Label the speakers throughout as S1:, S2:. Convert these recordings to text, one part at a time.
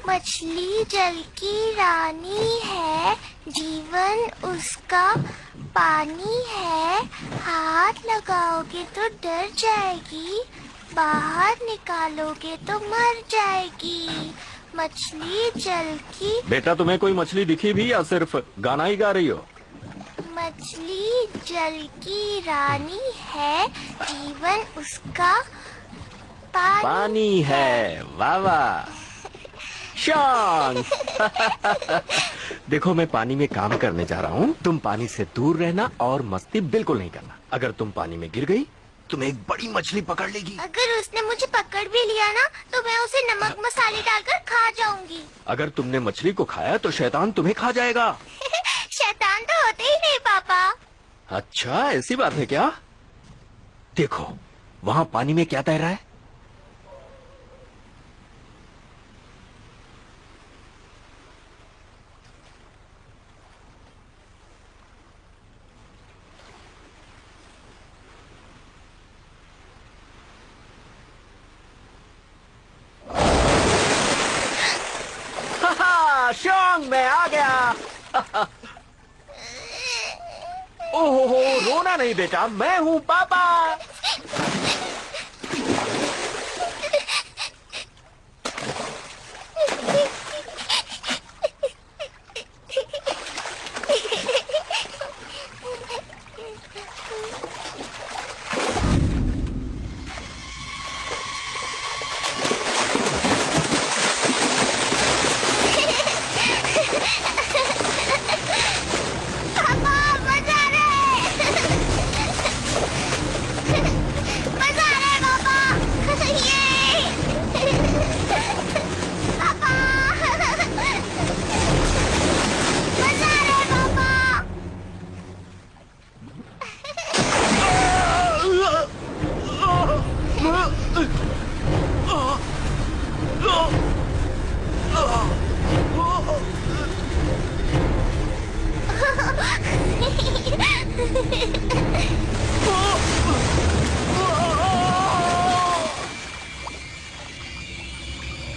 S1: मछली जल की रानी है, जीवन उसका पानी है। हाथ लगाओगे तो डर जाएगी, बाहर निकालोगे तो मर जाएगी। मछली जल की।
S2: बेटा, तुम्हें कोई मछली दिखी भी या सिर्फ गाना ही गा रही हो?
S1: मछली जल की रानी है, जीवन उसका
S2: पानी है। वाह वाह शान। देखो, मैं पानी में काम करने जा रहा हूँ। तुम पानी से दूर रहना और मस्ती बिल्कुल नहीं करना। अगर तुम पानी में गिर गई, तुम्हें एक बड़ी मछली पकड़ लेगी।
S1: अगर उसने मुझे पकड़ भी लिया ना, तो मैं उसे नमक मसाले डालकर खा जाऊंगी।
S2: अगर तुमने मछली को खाया तो शैतान तुम्हें खा जाएगा।
S1: शैतान तो होते ही नहीं पापा।
S2: अच्छा, ऐसी बात है क्या? देखो, वहाँ पानी में क्या तैर रहा है? शॉन्ग, मैं आ गया। ओहो, रोना नहीं बेटा, मैं हूँ पापा।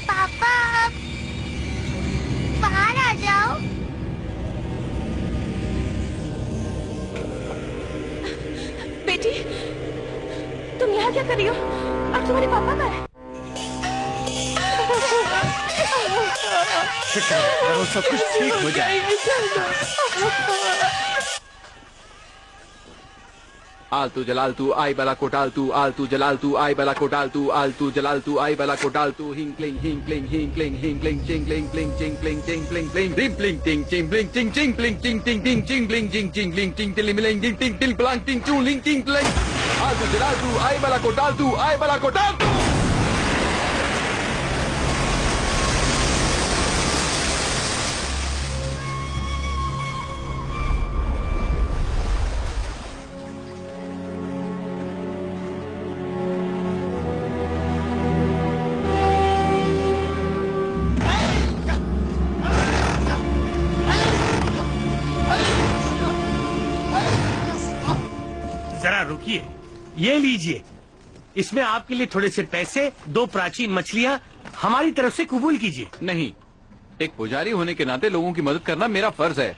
S1: पापा, बाहर आ जाओ।
S3: बेटी, तुम यहाँ क्या कर रही हो? और तुम्हारे पापा कहाँ हैं?
S2: सब कुछ ठीक हो जाएगा।
S4: आलतू जलालतू आई बला कोटालतू, आलतू जलालतू आई बला कोटालतू, आलतू जलालतू आई बला कोटालतू, हिंकलिंग हिंकलिंग हिंकलिंग हिंकलिंग चिंगलिंग प्लिंग चिंगलिंग चिंगलिंग प्लिंग रिंपलिंग टिंग चिंगलिंग चिंग चिंगलिंग चिंग टिंग टिंग चिंगलिंग चिंग चिंगलिंग चिंग टिलिमिलिंग टिंग टिंग टिंग प्लांग टिंग चूलिंग टिंग प्लिंग। आलतू जलालतू आई बला कोटालतू, आई बला कोटालतू।
S5: जरा रुकिए, ये लीजिए। इसमें आपके लिए थोड़े से पैसे, 2 प्राचीन मछलियाँ हमारी तरफ से कबूल कीजिए।
S4: नहीं, एक पुजारी होने के नाते लोगों की मदद करना मेरा फर्ज है।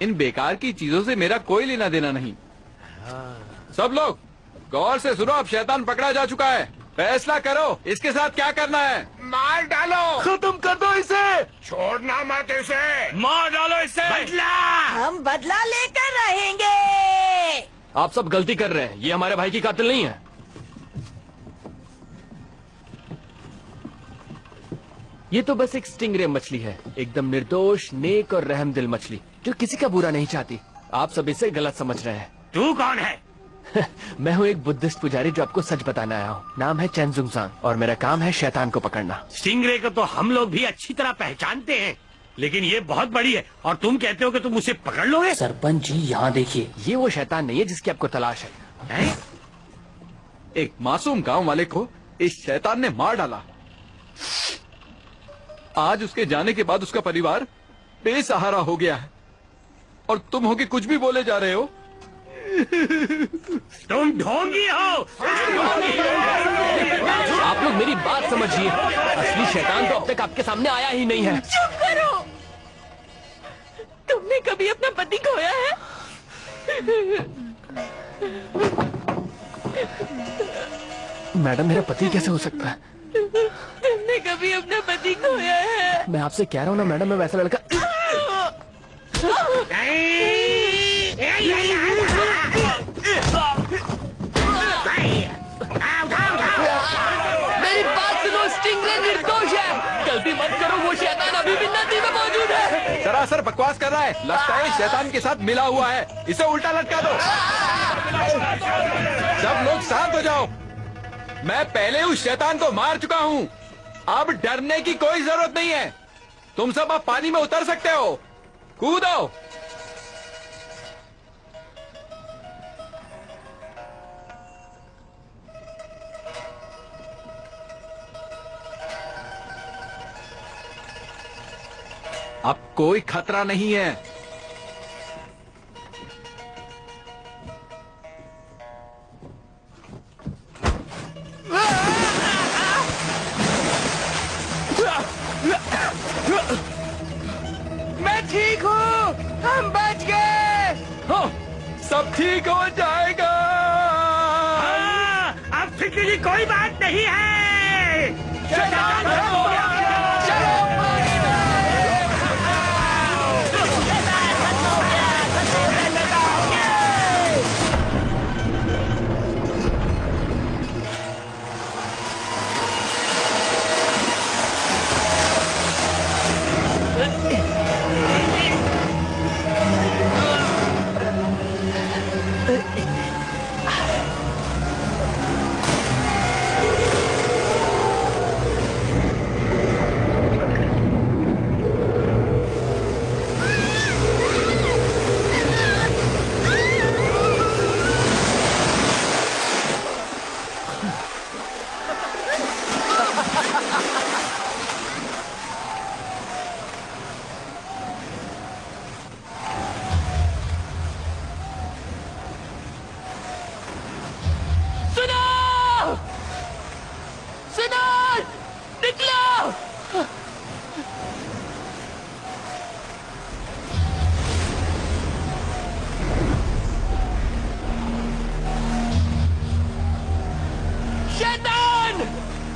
S4: इन बेकार की चीजों से मेरा कोई लेना देना नहीं। सब लोग गौर से सुनो, अब शैतान पकड़ा जा चुका है। फैसला करो, इसके साथ क्या करना है।
S6: मार डालो,
S2: खत्म कर दो इसे।
S6: छोड़ना मत इसे।
S5: मार डालो इसे।
S6: बदला।
S3: हम बदला लेकर रहेंगे।
S2: आप सब गलती कर रहे हैं, ये हमारे भाई की कातिल नहीं है। ये तो बस एक स्टिंगरे मछली है, एकदम निर्दोष, नेक और रहमदिल मछली, जो किसी का बुरा नहीं चाहती। आप सब इसे गलत समझ रहे हैं।
S5: तू कौन है?
S2: मैं हूँ एक बुद्धिस्ट पुजारी जो आपको सच बताने आया हूँ। नाम है चेन जुंगसांग और मेरा काम है शैतान को पकड़ना।
S5: स्टिंगरे को तो हम लोग भी अच्छी तरह पहचानते हैं, लेकिन ये बहुत बड़ी है और तुम कहते हो कि तुम उसे पकड़ लोगे?
S2: सरपंच जी, यहाँ देखिए, ये वो शैतान नहीं है जिसकी आपको तलाश है।
S4: एक मासूम गांव वाले को इस शैतान ने मार डाला। आज उसके जाने के बाद उसका परिवार बेसहारा हो गया है और तुम हो कि कुछ भी बोले जा रहे हो।
S5: तुम ढोंगी हो।
S2: आप लोग मेरी बात समझिए, असली शैतान तो अब तक आपके सामने आया ही नहीं है।
S3: चुप करो। तुमने कभी अपना पति खोया है?
S2: मैडम, मेरा पति कैसे हो सकता है?
S3: तुमने कभी अपना पति खोया है?
S2: मैं आपसे कह रहा हूँ ना मैडम, मैं वैसा लड़का। मेरी बात सुनो, स्टिंगरे निर्दोष है। गलती मत करो, वो शैतान अभी भी नदी में मौजूद है।
S4: सरासर बकवास कर रहा है, लगता है शैतान के साथ मिला हुआ है। इसे उल्टा लटका दो। सब लोग शांत हो जाओ। मैं पहले उस शैतान को मार चुका हूँ। अब डरने की कोई जरूरत नहीं है। तुम सब अब पानी में उतर सकते हो। कूदो। अब कोई खतरा नहीं है।
S2: मैं ठीक हूँ, हम बच गए।
S4: हाँ, सब ठीक हो जाएगा।
S5: अब फिक्र की कोई बात नहीं है।
S2: शैतान खत्म हो गया। चलो पानी में।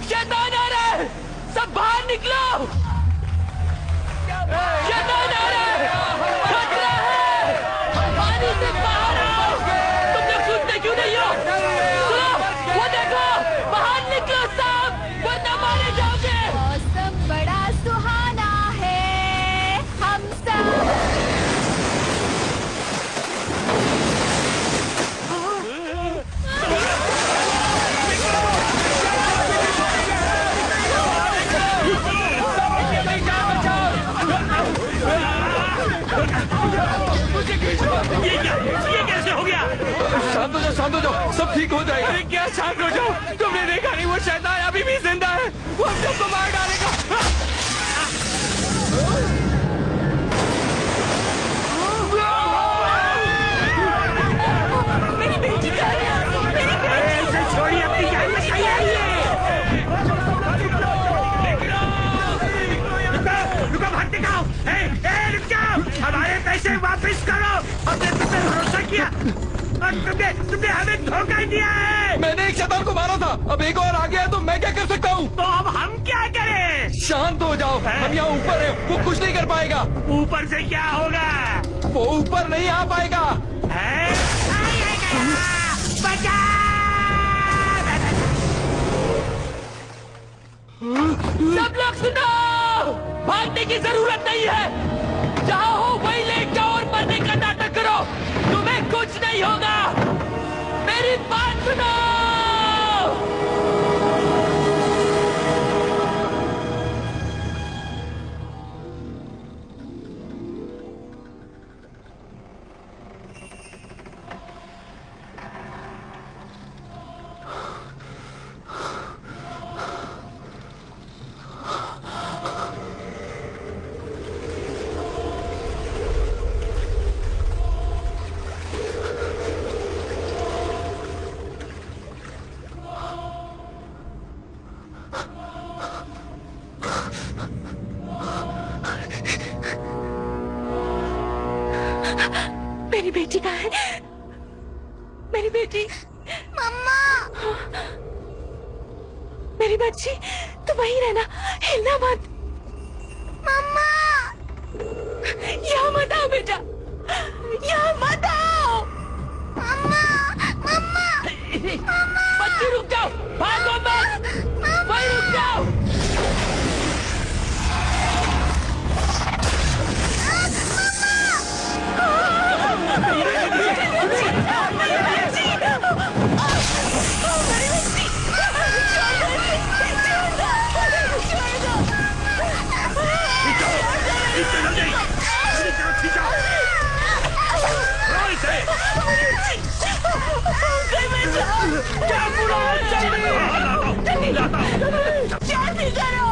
S2: शैतान आ रहा है, सब बाहर निकलो। शैतान आ रहा है, खतरा है, पानी से बाहर आओ। तुम लोग सुनते क्यों नहीं हो? सुनो, वो देखो, बाहर निकलो सब, वरना मारे जाओगे।
S1: मौसम बड़ा सुहाना है, हम सब
S5: ये कैसे हो गया?
S4: शांत हो जाओ, शांत हो जाओ, सब ठीक हो जाएगा।
S2: अरे क्या शांत हो जाओ, तुमने देखा नहीं वो शैतान अभी भी जिंदा है, वो हम सबको मार डालेगा।
S3: मेरी बेटी कहाँ है? मेरी बेटी।
S5: इसे छोड़िए, अपनी जान बचाइए। रुको, भाग दिखाओ। रुक जाओ, हमारे पैसे वापस करो। हमने तुम पे भरोसा किया और तुमने हमें धोखा दिया है।
S4: मैंने एक शैतान को मारा था, अब एक और आ गया तो मैं क्या कर सकता हूँ?
S5: तो अब हम क्या करें?
S4: शांत हो जाओ, हम यहाँ ऊपर हैं, वो कुछ नहीं कर पाएगा।
S5: ऊपर से क्या होगा?
S4: वो ऊपर नहीं आ पाएगा।
S5: है? बचा!
S2: सब लोग सुनो, भागने की जरूरत नहीं है, जहाँ हो वहीं लेट जाओ और मरने का नाटक करो, तुम्हें कुछ नहीं होगा। मेरी बात सुनो।
S3: मेरी बेटी कहाँ है? मेरी बेटी,
S1: मम्मा।
S3: मेरी बच्ची, तू वहीं रहना, हिलना मत।
S1: मम्मा।
S3: यहाँ मत आओ बेटा, यहाँ मत आओ।
S1: मम्मा। मम्मा।
S2: बच्ची रुक जाओ, भागो मत, वहीं रुक जाओ। क्या बुरा
S3: जल्दी करो।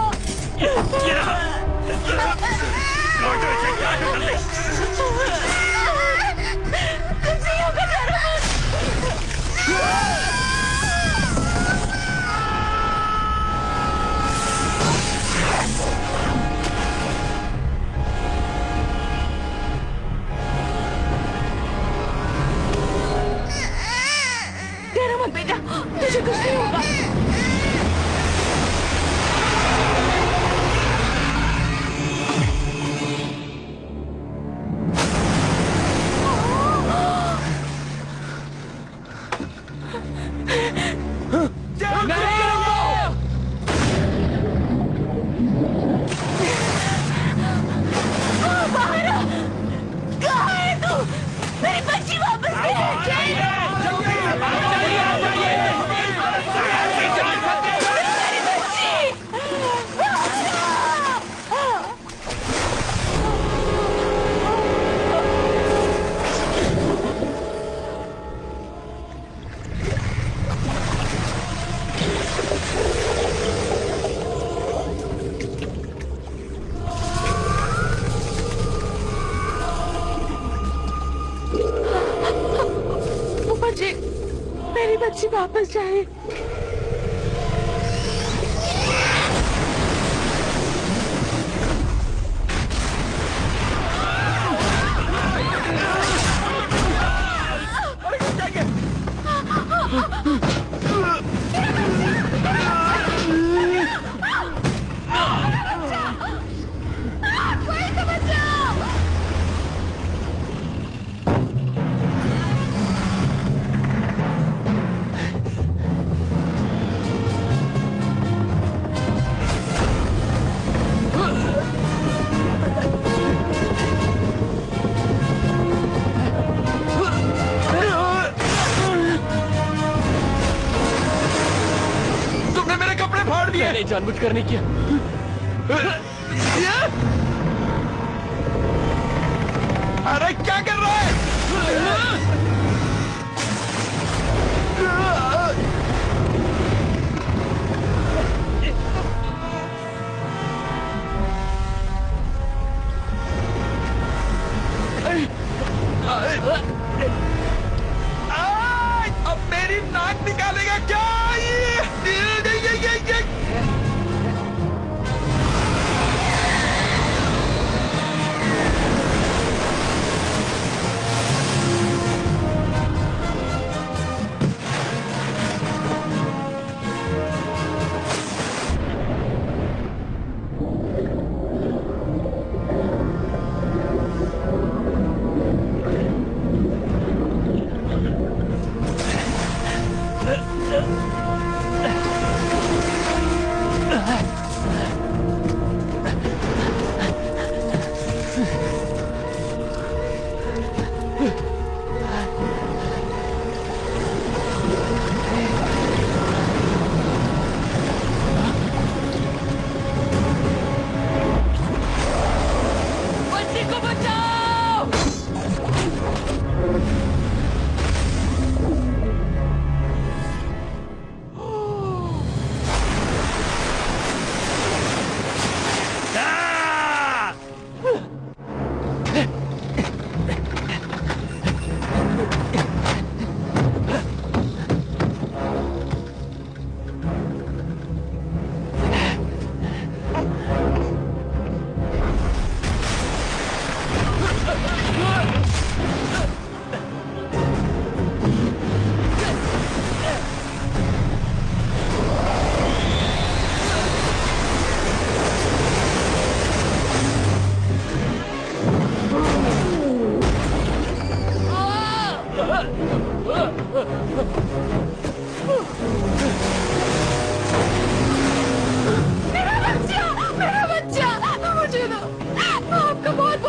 S3: डरो मत बेटा, तुझे कुछ नहीं होगा। कहाँ है तू? मेरी बच्ची वापस मुझे मेरी बच्ची वापस जाए।
S4: तुमने मेरे कपड़े फाड़ दिए।
S2: मैंने जानबूझकर नहीं किया।
S4: अरे क्या कर रहा है? अब मेरी नाक निकालेगा क्या?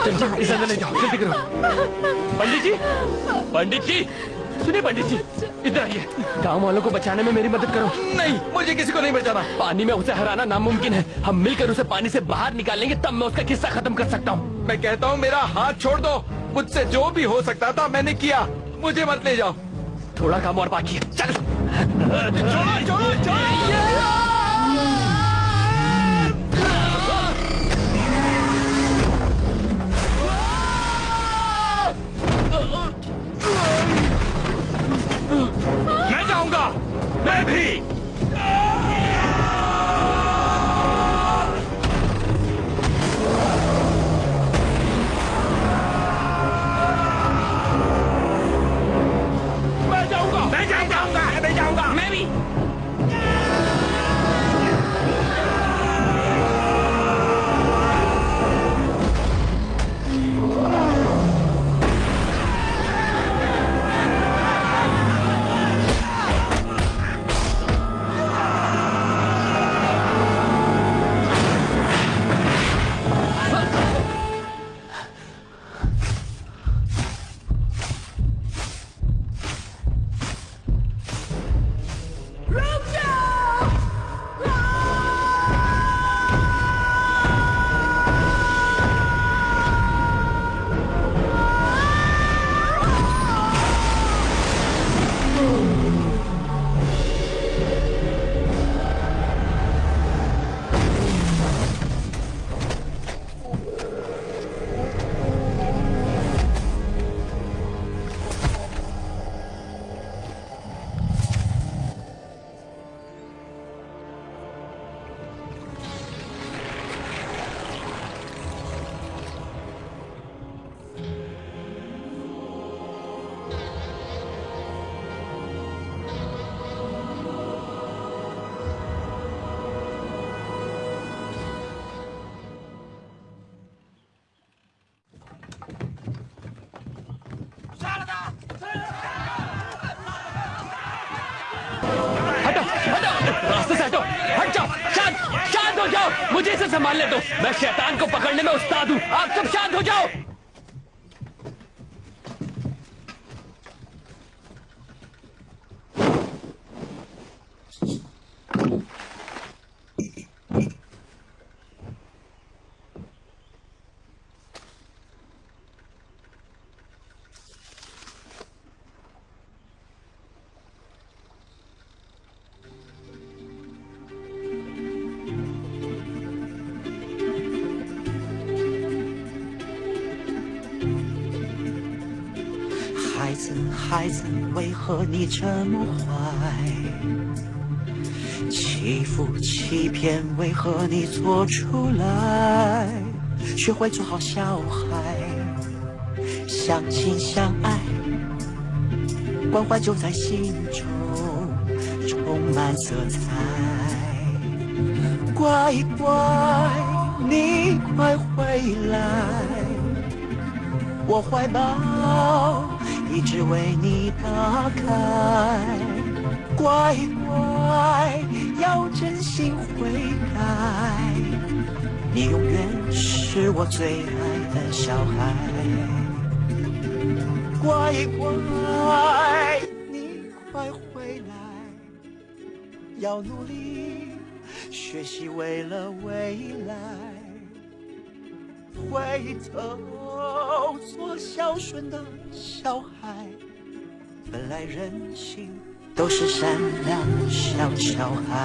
S2: इस अंदर ले जाओ, जल्दी करो। पंडित जी सुनिए पंडित जी, इधर आइए। गांव वालों को बचाने में मेरी मदद करो।
S4: नहीं, मुझे किसी को नहीं बचाना।
S2: पानी में उसे हराना नामुमकिन है। हम मिलकर उसे पानी से बाहर निकालेंगे, तब मैं उसका किस्सा खत्म कर सकता हूँ।
S4: मैं कहता हूँ मेरा हाथ छोड़ दो। मुझसे जो भी हो सकता था मैंने किया, मुझे मत ले जाओ।
S2: थोड़ा काम और बाकी है, चल।
S5: मैं जाऊंगा, मैं भी। मैं जाऊंगा।
S2: मैं भी। रास्ते से हटो, हट जाओ, शांत हो जाओ। मुझे इसे संभालने दो, मैं शैतान को पकड़ने में उस्ताद हूँ। आप सब शांत हो जाओ।
S7: 孩子，为何你这么坏？欺负欺骗，为何你做出来？学会做好小孩，相亲相爱，关怀就在心中充满色彩。乖乖，你快回来，我怀抱一直为你打开，乖乖，要真心悔改，你永远是我最爱的小孩。乖乖，你快回来，要努力学习，为了未来，回头做孝顺的小孩，本来人性都是善良小孩。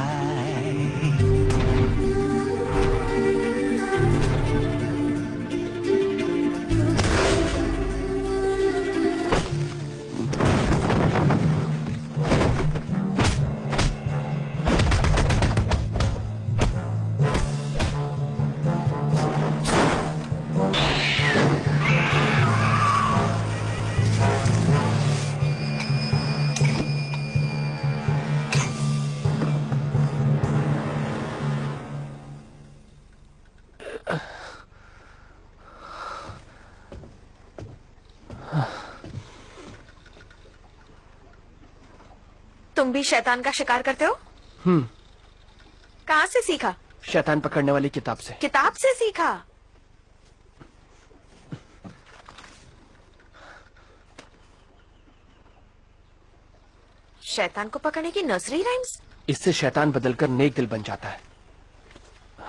S3: तुम भी शैतान का शिकार करते हो? कहाँ से सीखा?
S2: शैतान पकड़ने वाली किताब से।
S3: किताब से सीखा? शैतान को पकड़ने की नर्सरी राइम्स?
S8: इससे शैतान बदलकर नेक दिल बन जाता है।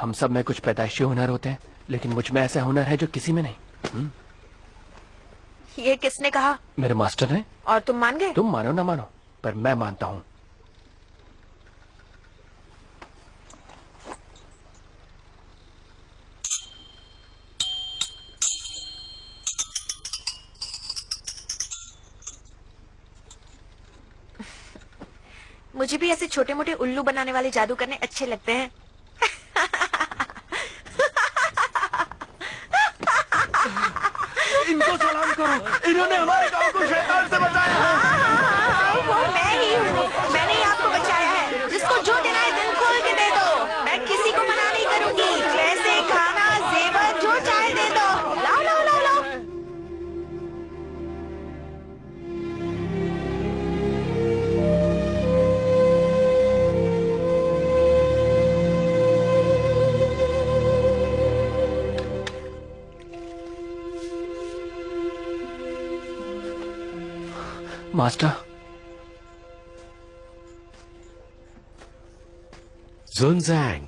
S8: हम सब में कुछ पैदाइशी हुनर होते हैं, लेकिन मुझ में ऐसा हुनर है जो किसी में नहीं।
S3: ये किसने कहा?
S8: मेरे मास्टर ने।
S3: और तुम मान गए?
S8: तुम मानो ना मानो, पर मैं मानता हूँ।
S3: मुझे भी ऐसे छोटे मोटे उल्लू बनाने वाले जादू करने अच्छे लगते हैं।
S8: इनको सलाम करो, इन्होंने हमारे गांव को शैतान से बचाया है।
S3: वो मैं ही हूँ, मैंने ही आपको बचाया है। जिसको जो देना है दिल खोल के दे दो। मैं किसी को मना नहीं करूंगी। पैसे, खाना, जेवर जो चाहे दे दो। लाओ लाओ लाओ लाओ।
S8: मास्टर,
S9: जुनजैंग,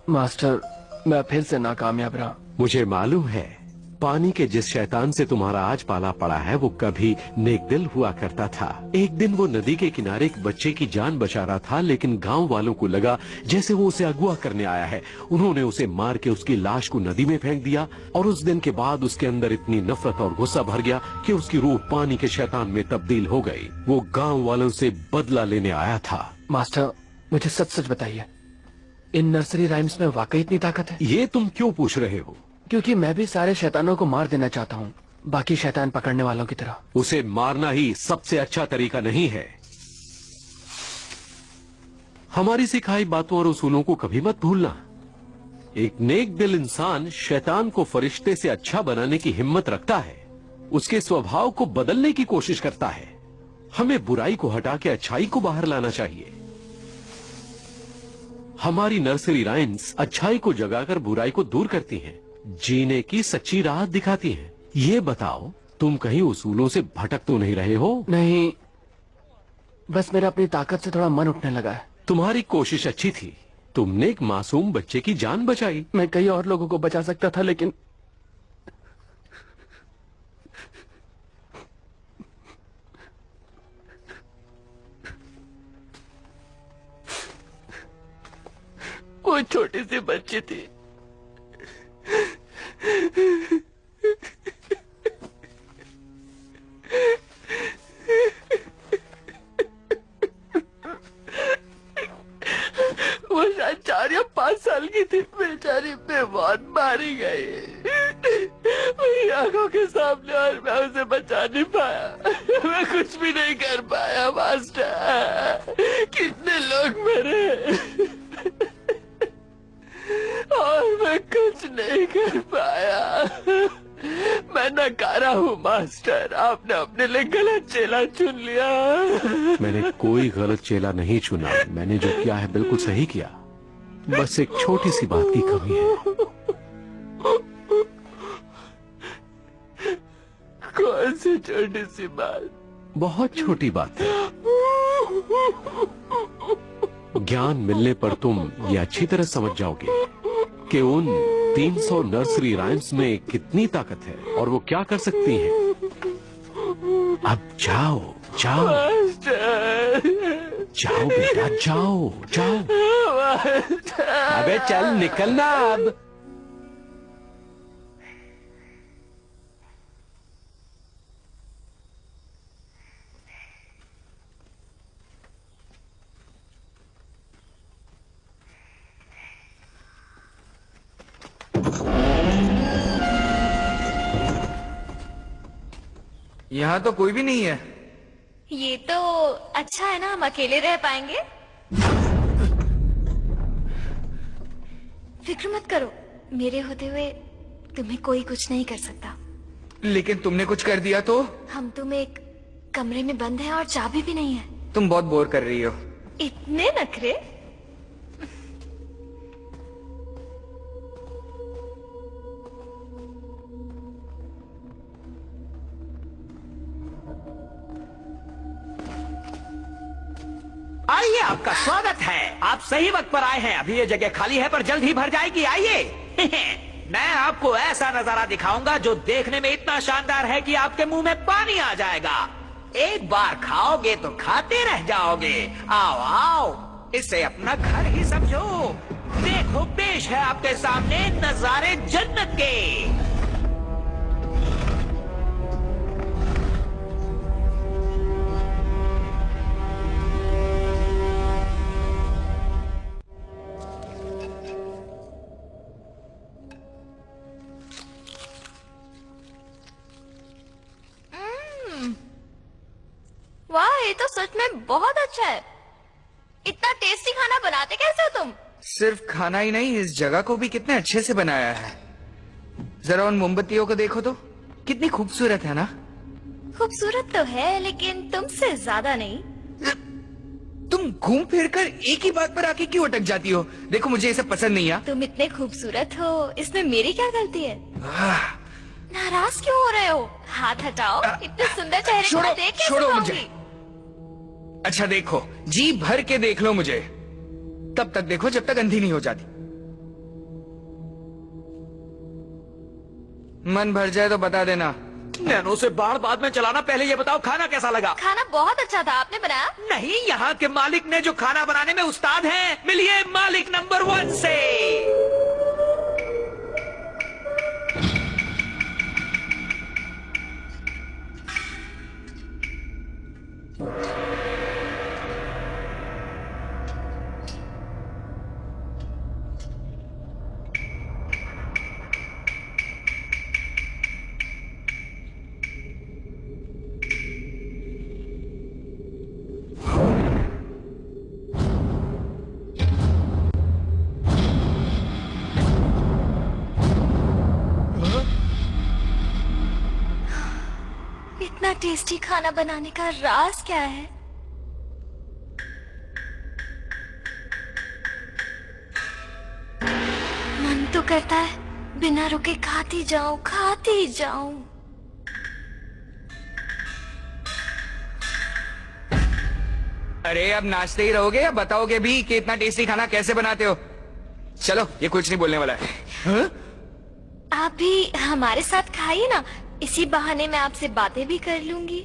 S8: मास्टर मैं फिर से नाकामयाब रहा।
S9: मुझे मालूम है पानी के जिस शैतान से तुम्हारा आज पाला पड़ा है वो कभी नेक दिल हुआ करता था। एक दिन वो नदी के किनारे एक बच्चे की जान बचा रहा था, लेकिन गांव वालों को लगा जैसे वो उसे अगवा करने आया है। उन्होंने उसे मार के उसकी लाश को नदी में फेंक दिया और उस दिन के बाद उसके अंदर इतनी नफरत और गुस्सा भर गया कि उसकी रूह पानी के शैतान में तब्दील हो गई। वो गाँव वालों से बदला लेने आया था।
S8: मास्टर मुझे सच सच बताइए, इन नर्सरी राइम्स में वाकई इतनी ताकत है?
S9: ये तुम क्यों पूछ रहे हो?
S8: क्योंकि मैं भी सारे शैतानों को मार देना चाहता हूँ, बाकी शैतान पकड़ने वालों की तरह।
S9: उसे मारना ही सबसे अच्छा तरीका नहीं है। हमारी सिखाई बातों और उसूलों को कभी मत भूलना। एक नेक दिल इंसान शैतान को फरिश्ते से अच्छा बनाने की हिम्मत रखता है, उसके स्वभाव को बदलने की कोशिश करता है। हमें बुराई को हटा के अच्छाई को बाहर लाना चाहिए। हमारी नर्सरी राइम्स अच्छाई को जगाकर बुराई को दूर करती हैं, जीने की सच्ची राह दिखाती हैं। ये बताओ, तुम कहीं उसूलों से भटक तो नहीं रहे हो?
S8: नहीं, बस मेरा अपनी ताकत से थोड़ा मन उठने लगा है।
S9: तुम्हारी कोशिश अच्छी थी, तुमने एक मासूम बच्चे की जान बचाई।
S8: मैं कई और लोगों को बचा सकता था, लेकिन वो छोटी सी बच्ची थी। वो शायद 4 या 5 साल की थी। बेचारी बेमौत मारी गई मेरी आंखों के सामने, और मैं उसे बचा नहीं पाया। मैं कुछ भी नहीं कर पाया मास्टर। कितने लोग मरे और मैं कुछ नहीं कर पाया। मैं नकारा हूँ मास्टर, आपने अपने लिए गलत चेला चुन लिया।
S9: मैंने कोई गलत चेला नहीं चुना। मैंने जो किया है बिल्कुल सही किया। बस एक छोटी सी बात की कमी है।
S8: कौन सी छोटी सी बात?
S9: बहुत छोटी बात है। ज्ञान मिलने पर तुम ये अच्छी तरह समझ जाओगे कि उन 300 नर्सरी राइम्स में कितनी ताकत है और वो क्या कर सकती हैं। अब जाओ जाओ जाओ बेटा, जाओ जाओ। अबे चल निकलना अब।
S10: यहाँ तो कोई भी नहीं है।
S1: ये तो अच्छा है ना, हम अकेले रह पाएंगे। फिक्र मत करो, मेरे होते हुए तुम्हें कोई कुछ नहीं कर सकता।
S10: लेकिन तुमने कुछ कर दिया तो?
S1: हम तुम एक कमरे में बंद हैं और चाबी भी नहीं है।
S10: तुम बहुत बोर कर रही हो।
S1: इतने नखरे?
S11: आपका स्वागत है। आप सही वक्त पर आए हैं। अभी ये जगह खाली है पर जल्द ही भर जाएगी। आइए मैं आपको ऐसा नजारा दिखाऊंगा जो देखने में इतना शानदार है कि आपके मुंह में पानी आ जाएगा। एक बार खाओगे तो खाते रह जाओगे। आओ आओ, इसे अपना घर ही समझो। देखो पेश है आपके सामने नजारे जन्नत के।
S1: वाह, ये तो सच में बहुत अच्छा है। इतना टेस्टी खाना बनाते कैसे हो तुम?
S10: सिर्फ खाना ही नहीं, इस जगह को भी कितने अच्छे से बनाया है। जरा उन मोमबत्तियों को देखो तो, कितनी खूबसूरत है ना।
S1: खूबसूरत तो है लेकिन तुमसे ज्यादा नहीं।
S10: तुम घूम फिर कर एक ही बात पर आके क्यों अटक जाती हो? देखो मुझे ये सब पसंद नहीं है।
S1: तुम इतने खूबसूरत हो, इसमें मेरी क्या गलती है? नाराज क्यों हो रहे हो? हाथ हटाओ। इतने सुंदर चेहरे को मैं देख कैसे
S10: छोड़ो
S1: पाऊंगी?
S10: मुझे। अच्छा देखो, जी भर के देख लो मुझे। तब तक देखो जब तक अंधी नहीं हो जाती। मन भर जाए तो बता देना।
S11: नैनो से बाढ़ बाद में चलाना। पहले ये बताओ खाना कैसा लगा?
S1: खाना बहुत अच्छा था। आपने बनाया?
S11: नहीं, यहाँ के मालिक ने जो खाना बनाने में उस्ताद हैं। मिलिए मालिक नंबर 1 से।
S1: इतना टेस्टी खाना बनाने का राज क्या है? मन तो करता है बिना रुके खाती जाऊं, खाती जाऊं।
S10: अरे अब नाचते ही रहोगे या बताओगे भी कि इतना टेस्टी खाना कैसे बनाते हो? चलो, ये कुछ नहीं बोलने वाला है। हाँ?
S1: आप भी हमारे साथ खाइए ना, इसी बहाने मैं आपसे बातें भी कर लूंगी।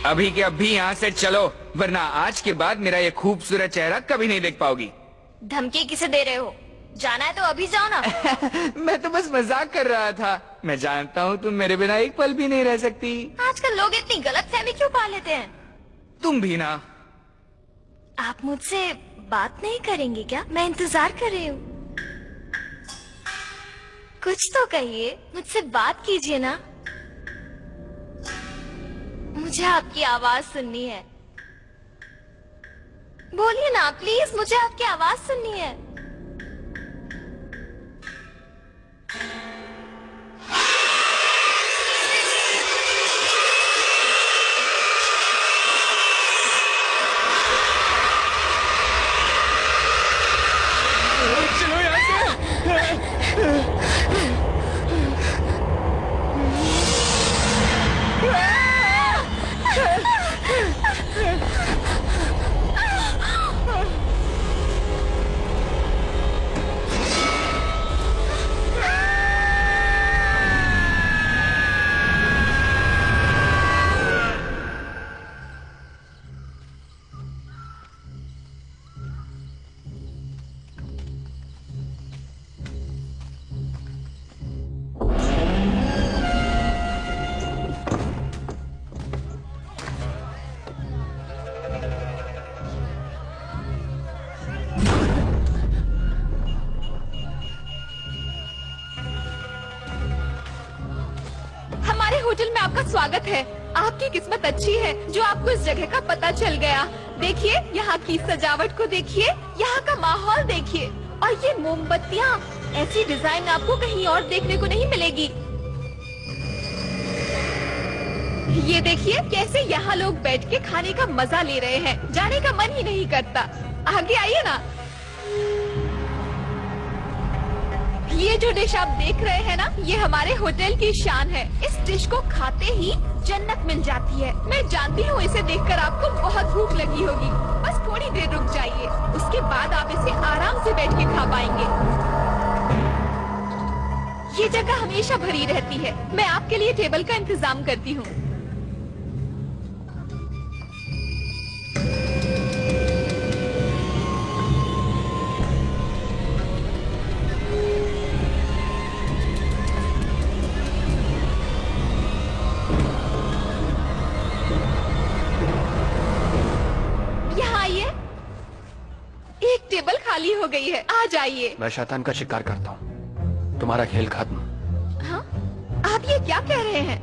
S10: अभी के अभी यहाँ से चलो, वरना आज के बाद मेरा ये खूबसूरत चेहरा कभी नहीं देख पाओगी।
S1: धमकी किसे दे रहे हो? जाना है तो अभी जाओ ना।
S10: मैं तो बस मजाक कर रहा था। मैं जानता हूँ तुम मेरे बिना एक पल भी नहीं रह सकती।
S1: आजकल लोग इतनी गलतफहमी क्यों पा लेते हैं?
S10: तुम भी ना।
S1: आप मुझसे बात नहीं करेंगे क्या? मैं इंतजार कर रही हूँ। कुछ तो कहिए, मुझसे बात कीजिए ना। मुझे आपकी आवाज सुननी है। बोलिए ना प्लीज, मुझे आपकी आवाज सुननी है।
S10: चलो यहाँ
S3: होटल में आपका स्वागत है। आपकी किस्मत अच्छी है जो आपको इस जगह का पता चल गया। देखिए यहाँ की सजावट को देखिए, यहाँ का माहौल देखिए, और ये मोमबत्तियाँ, ऐसी डिजाइन आपको कहीं और देखने को नहीं मिलेगी। ये देखिए कैसे यहाँ लोग बैठ के खाने का मजा ले रहे हैं। जाने का मन ही नहीं करता। आगे आइए ना। ये जो डिश आप देख रहे हैं ना, ये हमारे होटल की शान है। इस डिश को खाते ही जन्नत मिल जाती है। मैं जानती हूँ इसे देखकर आपको बहुत भूख लगी होगी। बस थोड़ी देर रुक जाइए, उसके बाद आप इसे आराम से बैठ के खा पाएंगे। ये जगह हमेशा भरी रहती है। मैं आपके लिए टेबल का इंतजाम करती हूँ। एक टेबल खाली हो गई है, आ जाइए।
S8: मैं शैतान का शिकार करता हूँ, तुम्हारा खेल खत्म।
S3: हाँ? आप ये क्या कह रहे हैं?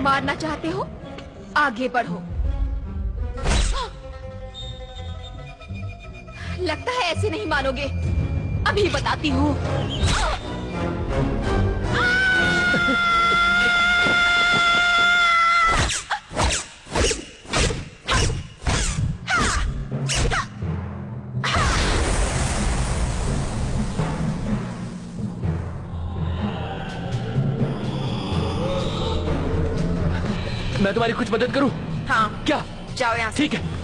S3: मारना चाहते हो? आगे बढ़ो। लगता है ऐसे नहीं मानोगे। अभी बताती हूँ।
S8: मैं तुम्हारी कुछ मदद करूं?
S3: हाँ,
S8: क्या?
S3: जाओ यहाँ से।
S8: ठीक है।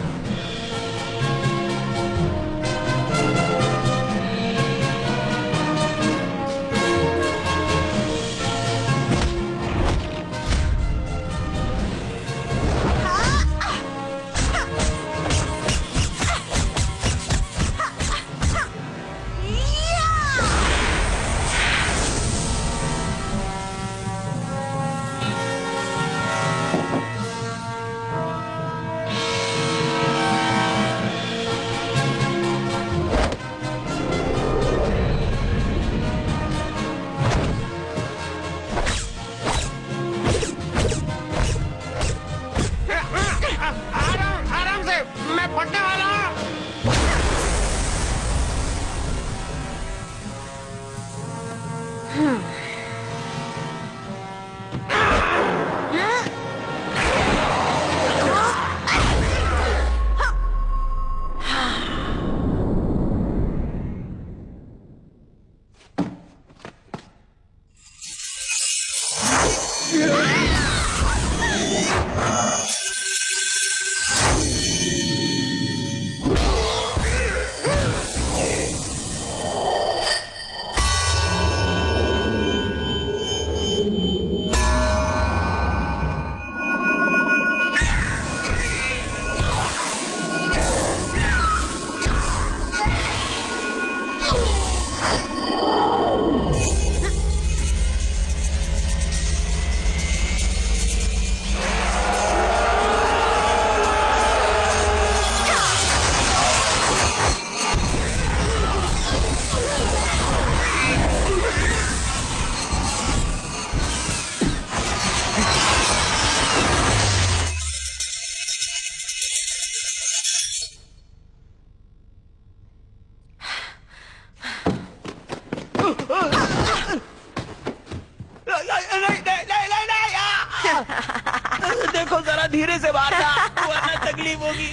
S11: देखो जरा धीरे से मारना, वरना तकलीफ होगी।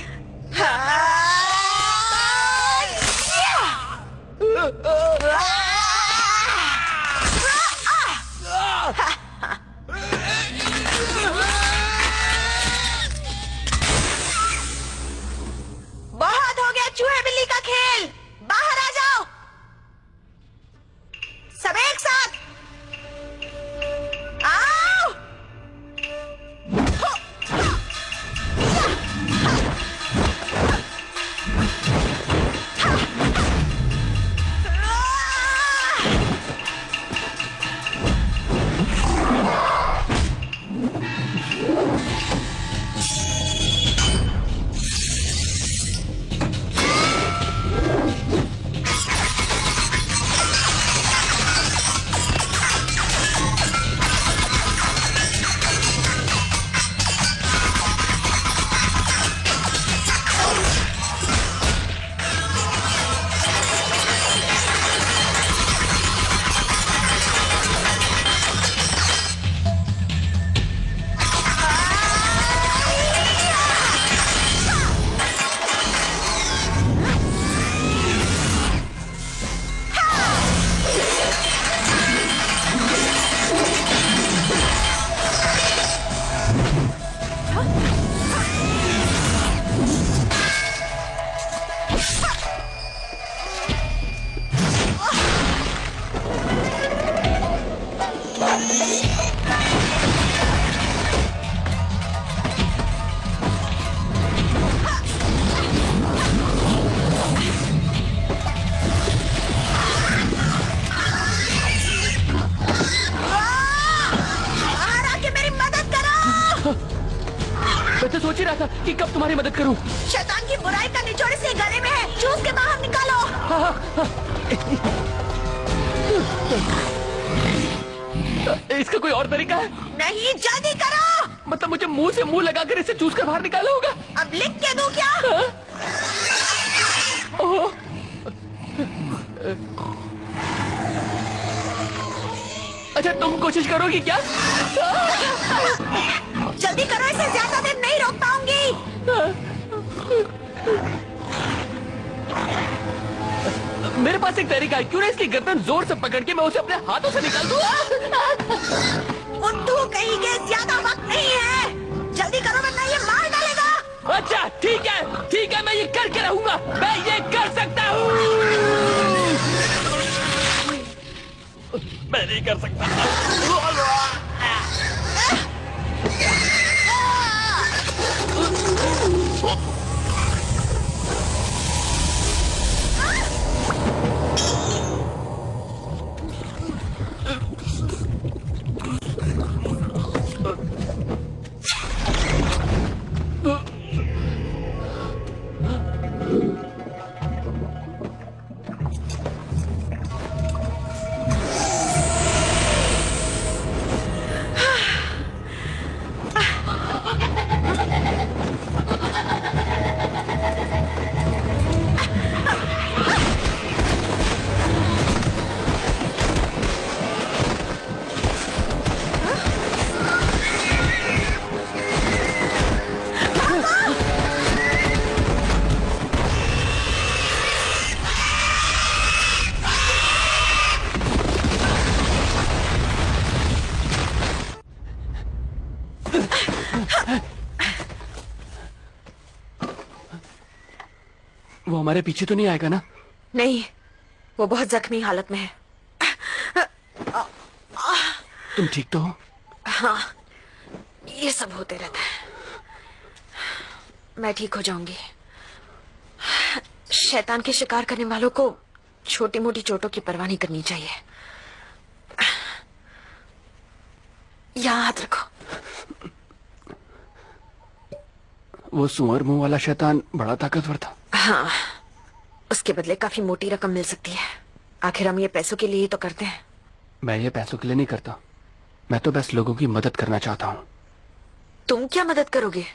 S3: बहुत हो गया चूहे बिल्ली का खेल, बाहर आ जाओ सब एक साथ। आओ।
S2: सोच ही रहा था कि कब तुम्हारी मदद करूं।
S3: शैतान की बुराई का निचोड़ से गले में है, चूस के बाहर निकालो।
S2: इसका कोई और तरीका है?
S3: नहीं, जल्दी करो।
S2: मतलब मुझे मुंह से मुंह लगाकर इसे चूस कर बाहर निकालना होगा?
S3: अब लिख के दूं क्या?
S2: ओह, अच्छा तुम कोशिश करोगी क्या?
S3: जल्दी करो, इसे ज्यादा देर नहीं रोक पाऊंगी।
S2: मेरे पास एक तरीका है, क्यों ना इसकी गर्दन जोर से पकड़ के मैं उसे अपने हाथों से निकाल दूं?
S3: बुद्धू कहीं के, ज्यादा वक्त नहीं है, जल्दी करो वरना ये मार डालेगा।
S2: अच्छा ठीक है, मैं ये करके रहूंगा, मैं ये कर सकता हूँ। मैं नहीं कर सकता। वो हमारे पीछे तो नहीं आएगा ना?
S3: नहीं, वो बहुत जख्मी हालत में है।
S2: तुम ठीक तो हो?
S3: हाँ, ये सब होते रहता है, मैं ठीक हो जाऊंगी। शैतान के शिकार करने वालों को छोटी मोटी चोटों की परवाह नहीं करनी चाहिए। यहाँ हाथ रखो।
S2: वो सुअर मुंह वाला शैतान बड़ा ताकतवर था।
S3: हाँ, उसके बदले काफी मोटी रकम मिल सकती है। आखिर हम ये पैसों के लिए ही तो करते हैं।
S2: मैं ये पैसों के लिए नहीं करता, मैं तो बस लोगों की मदद करना चाहता हूँ।
S3: तुम क्या मदद करोगे?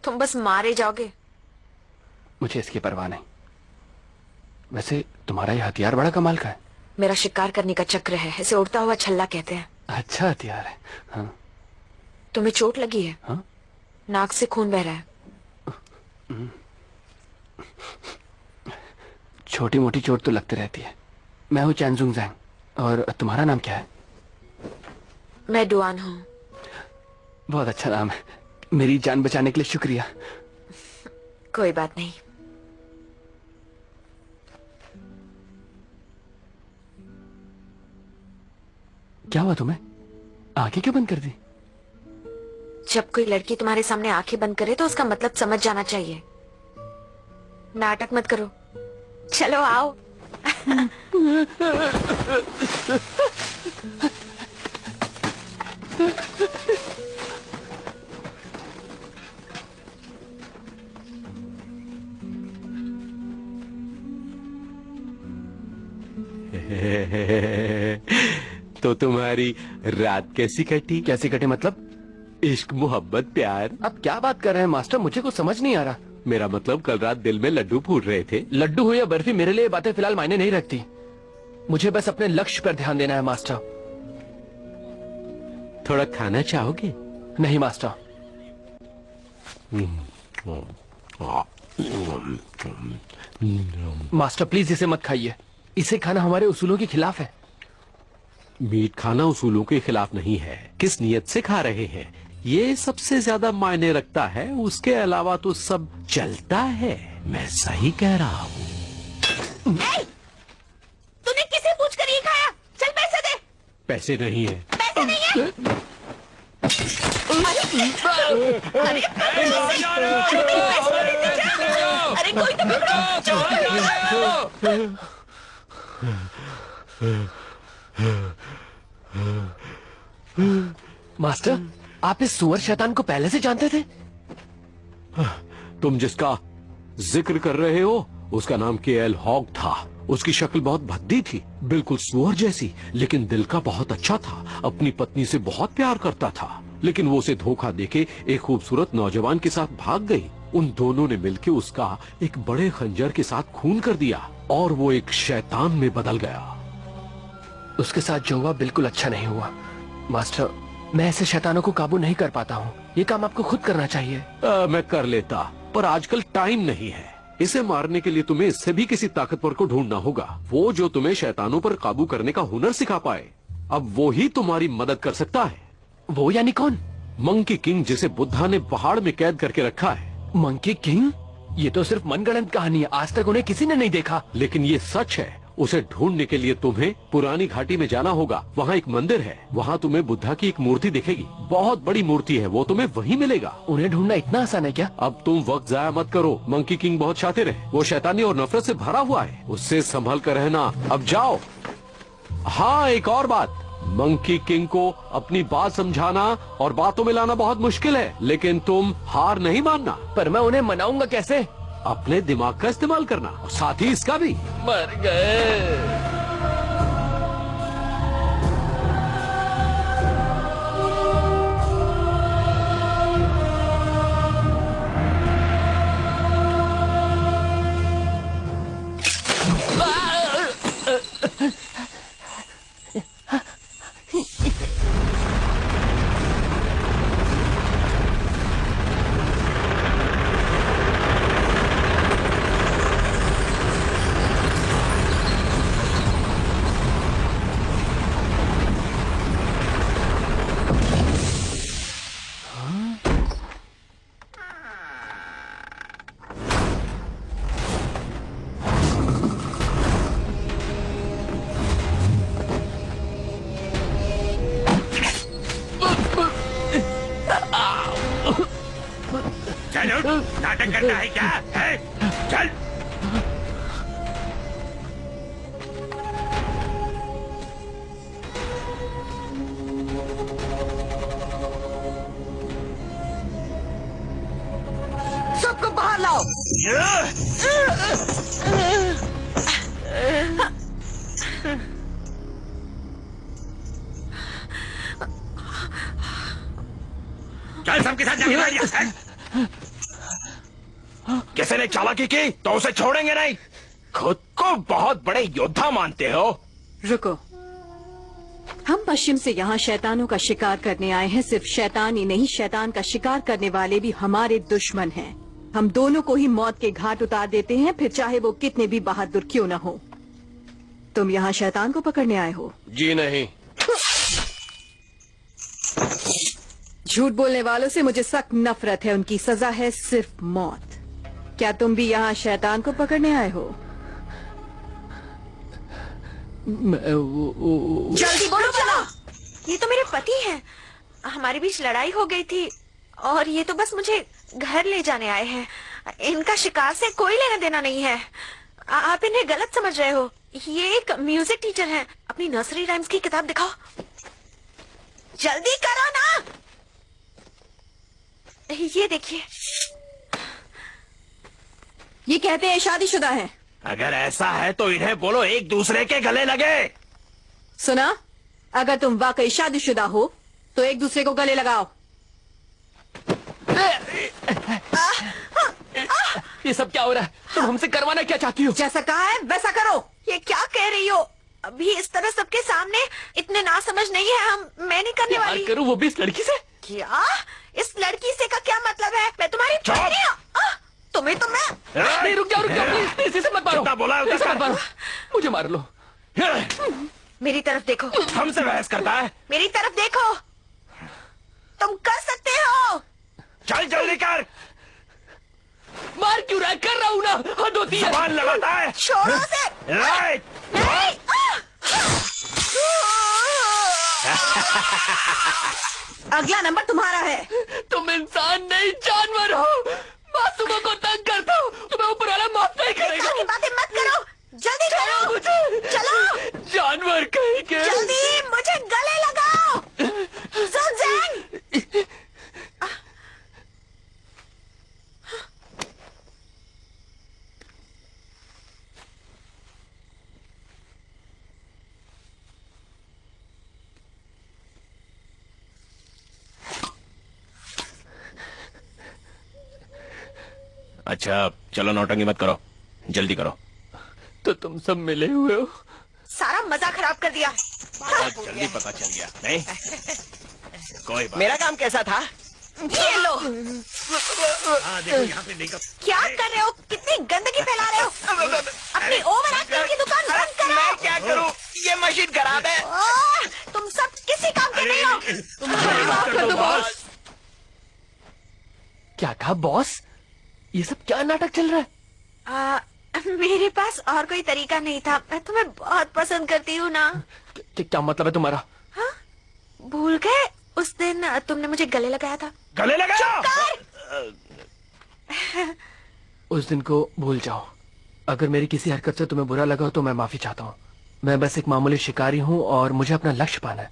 S3: तुम बस मारे जाओगे।
S2: मुझे इसकी परवाह नहीं। वैसे तुम्हारा ये हथियार बड़ा कमाल का है।
S3: मेरा शिकार करने का चक्र है, इसे उड़ता हुआ छल्ला कहते हैं।
S2: अच्छा हथियार है। हाँ।
S3: तुम्हें चोट लगी है?
S2: हाँ?
S3: नाक से खून बह रहा है।
S2: छोटी मोटी चोट तो लगती रहती है। मैं हूँ चैनजुंग जैंग, और तुम्हारा नाम क्या है?
S3: मैं डुआन हूँ।
S2: बहुत अच्छा नाम है। मेरी जान बचाने के लिए शुक्रिया।
S3: कोई बात नहीं।
S2: क्या हुआ तुम्हें? आंखें क्यों बंद कर दी?
S3: जब कोई लड़की तुम्हारे सामने आंखें बंद करे तो उसका मतलब समझ जाना चाहिए। नाटक मत करो, चलो आओ।
S9: तो तुम्हारी रात कैसी कटी?
S2: कैसी कटी मतलब?
S9: इश्क, मोहब्बत, प्यार?
S2: अब क्या बात कर रहे हैं मास्टर, मुझे कुछ समझ नहीं आ रहा।
S9: मेरा मतलब कल रात दिल में लड्डू फूट रहे थे।
S2: लड्डू हो या बर्फी, मेरे लिए बातें फिलहाल मायने नहीं रखती। मुझे बस अपने लक्ष्य पर ध्यान देना है मास्टर।
S9: थोड़ा खाना चाहोगे?
S2: नहीं मास्टर। मास्टर प्लीज इसे मत खाइए, इसे खाना हमारे उसूलों के खिलाफ है।
S9: मीट खाना उसूलों के खिलाफ नहीं है। किस नियत से खा रहे हैं, ये सबसे ज्यादा मायने रखता है। उसके अलावा तो सब चलता है। मैं सही कह रहा हूँ।
S3: तूने किसे पूछ कर ये खाया? चल पैसे दे।
S9: पैसे नहीं है।
S3: पैसे नहीं है? अरे कोई तो
S2: मास्टर, आप इस सुअर शैतान को पहले से जानते थे?
S9: तुम जिसका जिक्र कर रहे हो उसका नाम केएल हॉग था। उसकी शक्ल बहुत भद्दी थी, बिल्कुल सुअर जैसी, लेकिन दिल का बहुत अच्छा था। अपनी पत्नी से बहुत प्यार करता था, लेकिन वो उसे धोखा देके एक खूबसूरत नौजवान के साथ भाग गई। उन दोनों ने मिलकर उसका एक बड़े खंजर के साथ खून कर दिया और वो एक शैतान में बदल गया।
S12: उसके साथ जो हुआ बिल्कुल अच्छा नहीं हुआ मास्टर। मैं ऐसे शैतानों को काबू नहीं कर पाता हूँ। ये काम आपको खुद करना चाहिए।
S9: मैं कर लेता, पर आजकल टाइम नहीं है। इसे मारने के लिए तुम्हें इससे भी किसी ताकतवर को ढूंढना होगा, वो जो तुम्हें शैतानों पर काबू करने का हुनर सिखा पाए। अब वो ही तुम्हारी मदद कर सकता है।
S12: वो यानी कौन?
S9: मंकी किंग, जिसे बुद्धा ने पहाड़ में कैद करके रखा है।
S12: Monkey king? ये तो सिर्फ मनगढ़ंत कहानी है, आज तक उन्हें किसी ने नहीं देखा।
S9: लेकिन ये सच है। उसे ढूंढने के लिए तुम्हें पुरानी घाटी में जाना होगा। वहाँ एक मंदिर है, वहाँ तुम्हें बुद्धा की एक मूर्ति दिखेगी। बहुत बड़ी मूर्ति है, वो तुम्हें वहीं मिलेगा।
S12: उन्हें ढूंढना इतना आसान है क्या?
S9: अब तुम वक्त जाया मत करो। मंकी किंग बहुत शातिर है, वो शैतानी और नफरत से भरा हुआ है। उससे संभल कर रहना। अब जाओ। हाँ, एक और बात, मंकी किंग को अपनी बात समझाना और बातों में लाना बहुत मुश्किल है, लेकिन तुम हार नहीं मानना।
S12: पर मैं उन्हें मनाऊंगा कैसे?
S9: अपने दिमाग का इस्तेमाल करना और साथ ही इसका भी।
S12: मर गए।
S5: चलो, नाटक करना है क्या? है? चल।
S7: सबको बाहर लाओ।
S5: चल, सबके साथ जाके बैठ जा।
S6: किसी ने चालाकी की तो उसे छोड़ेंगे नहीं। खुद को बहुत बड़े योद्धा मानते हो।
S13: रुको, हम पश्चिम से यहाँ शैतानों का शिकार करने आए हैं। सिर्फ शैतान ही नहीं, शैतान का शिकार करने वाले भी हमारे दुश्मन हैं। हम दोनों को ही मौत के घाट उतार देते हैं, फिर चाहे वो कितने भी बहादुर क्यों न हो। तुम यहाँ शैतान को पकड़ने आए हो?
S12: जी नहीं।
S13: झूठ बोलने वालों से मुझे सख्त नफरत है। उनकी सजा है सिर्फ मौत। क्या तुम भी यहाँ शैतान को पकड़ने आए हो?
S1: जल्दी बोलो। चलो, ये तो मेरे पति हैं। हमारे बीच लड़ाई हो गई थी और ये तो बस मुझे घर ले जाने आए हैं। इनका शिकार से कोई लेना देना नहीं है। आप इन्हें गलत समझ रहे हो। ये एक म्यूजिक टीचर हैं। अपनी नर्सरी राइम्स की किताब दिखाओ। जल्दी करो ना। ये देखिए,
S13: ये कहते हैं शादीशुदा हैं।
S6: अगर ऐसा है तो इन्हें बोलो एक दूसरे के गले लगे।
S13: सुना, अगर तुम वाकई शादीशुदा हो तो एक दूसरे को गले लगाओ।
S12: ये सब क्या हो रहा है? तुम हमसे करवाना क्या चाहती हो?
S13: जैसा कहा है वैसा करो।
S1: ये क्या कह रही हो? अभी इस तरह सबके सामने इतने नासमझ नहीं है। मैं नहीं करने वाली।
S12: करूं वो भी इस लड़की से?
S1: क्या? इस लड़की से का क्या मतलब है? मैं तुम्हारी पत्नी हूं। तुम्हें तो मैं
S12: नहीं, रुक जाओ प्लीज, इसे मत मारो।
S6: बोला है
S12: मत मारो, मुझे मार लो।
S1: मेरी तरफ देखो।
S6: हमसे बहस करता है।
S1: मेरी तरफ देखो, तुम कर सकते हो।
S6: चल जल्दी कर।
S12: मार क्यों रहा है? कर रहा हूँ ना, हद होती है।
S6: जबान लगाता है।
S1: छोड़ो उसे।
S6: राइट।
S1: नहीं।
S13: अगला नंबर तुम्हारा है।
S12: तुम इंसान नहीं जानवर हो। मासूमों को तंग करता हो। तुम्हें ऊपर वाला माफ नहीं करेगा।
S1: की बातें मत करो। जल्दी करो।
S12: मुझे
S1: चलो।
S12: जानवर कहीं के।
S1: जल्दी मुझे गले लगाओ। सुनसेन।
S6: अच्छा चलो नौटंकी मत करो, जल्दी करो।
S12: तो तुम सब मिले हुए हो?
S1: सारा मजा खराब कर दिया।
S6: बहुत जल्दी पता चल गया। नहीं कोई बात।
S11: मेरा काम कैसा था?
S1: ये लो।
S5: हाँ देखो यहाँ पे देखो।
S1: क्या कर रहे हो? कितनी गंदगी फैला रहे हो? अपनी ओवर एक्टिंग की दुकान बंद करो।
S11: मैं क्या करूं? ये मशीन खराब है।
S1: तुम सब किसी काम के नहीं हो।
S5: माफ कर दो बॉस।
S12: क्या कहा बॉस? ये सब क्या नाटक चल रहा है?
S1: मेरे पास और कोई तरीका नहीं था। मैं तुम्हें बहुत पसंद करती हूँ ना।
S12: क्या मतलब है तुम्हारा?
S1: हाँ? भूल गए उस दिन तुमने मुझे गले लगाया था।
S6: गले लगाया?
S12: उस दिन को भूल जाओ। अगर मेरी किसी हरकत से तुम्हें बुरा लगा हो तो मैं माफी चाहता हूँ। मैं बस एक मामूली शिकारी हूँ और मुझे अपना लक्ष्य पाना है।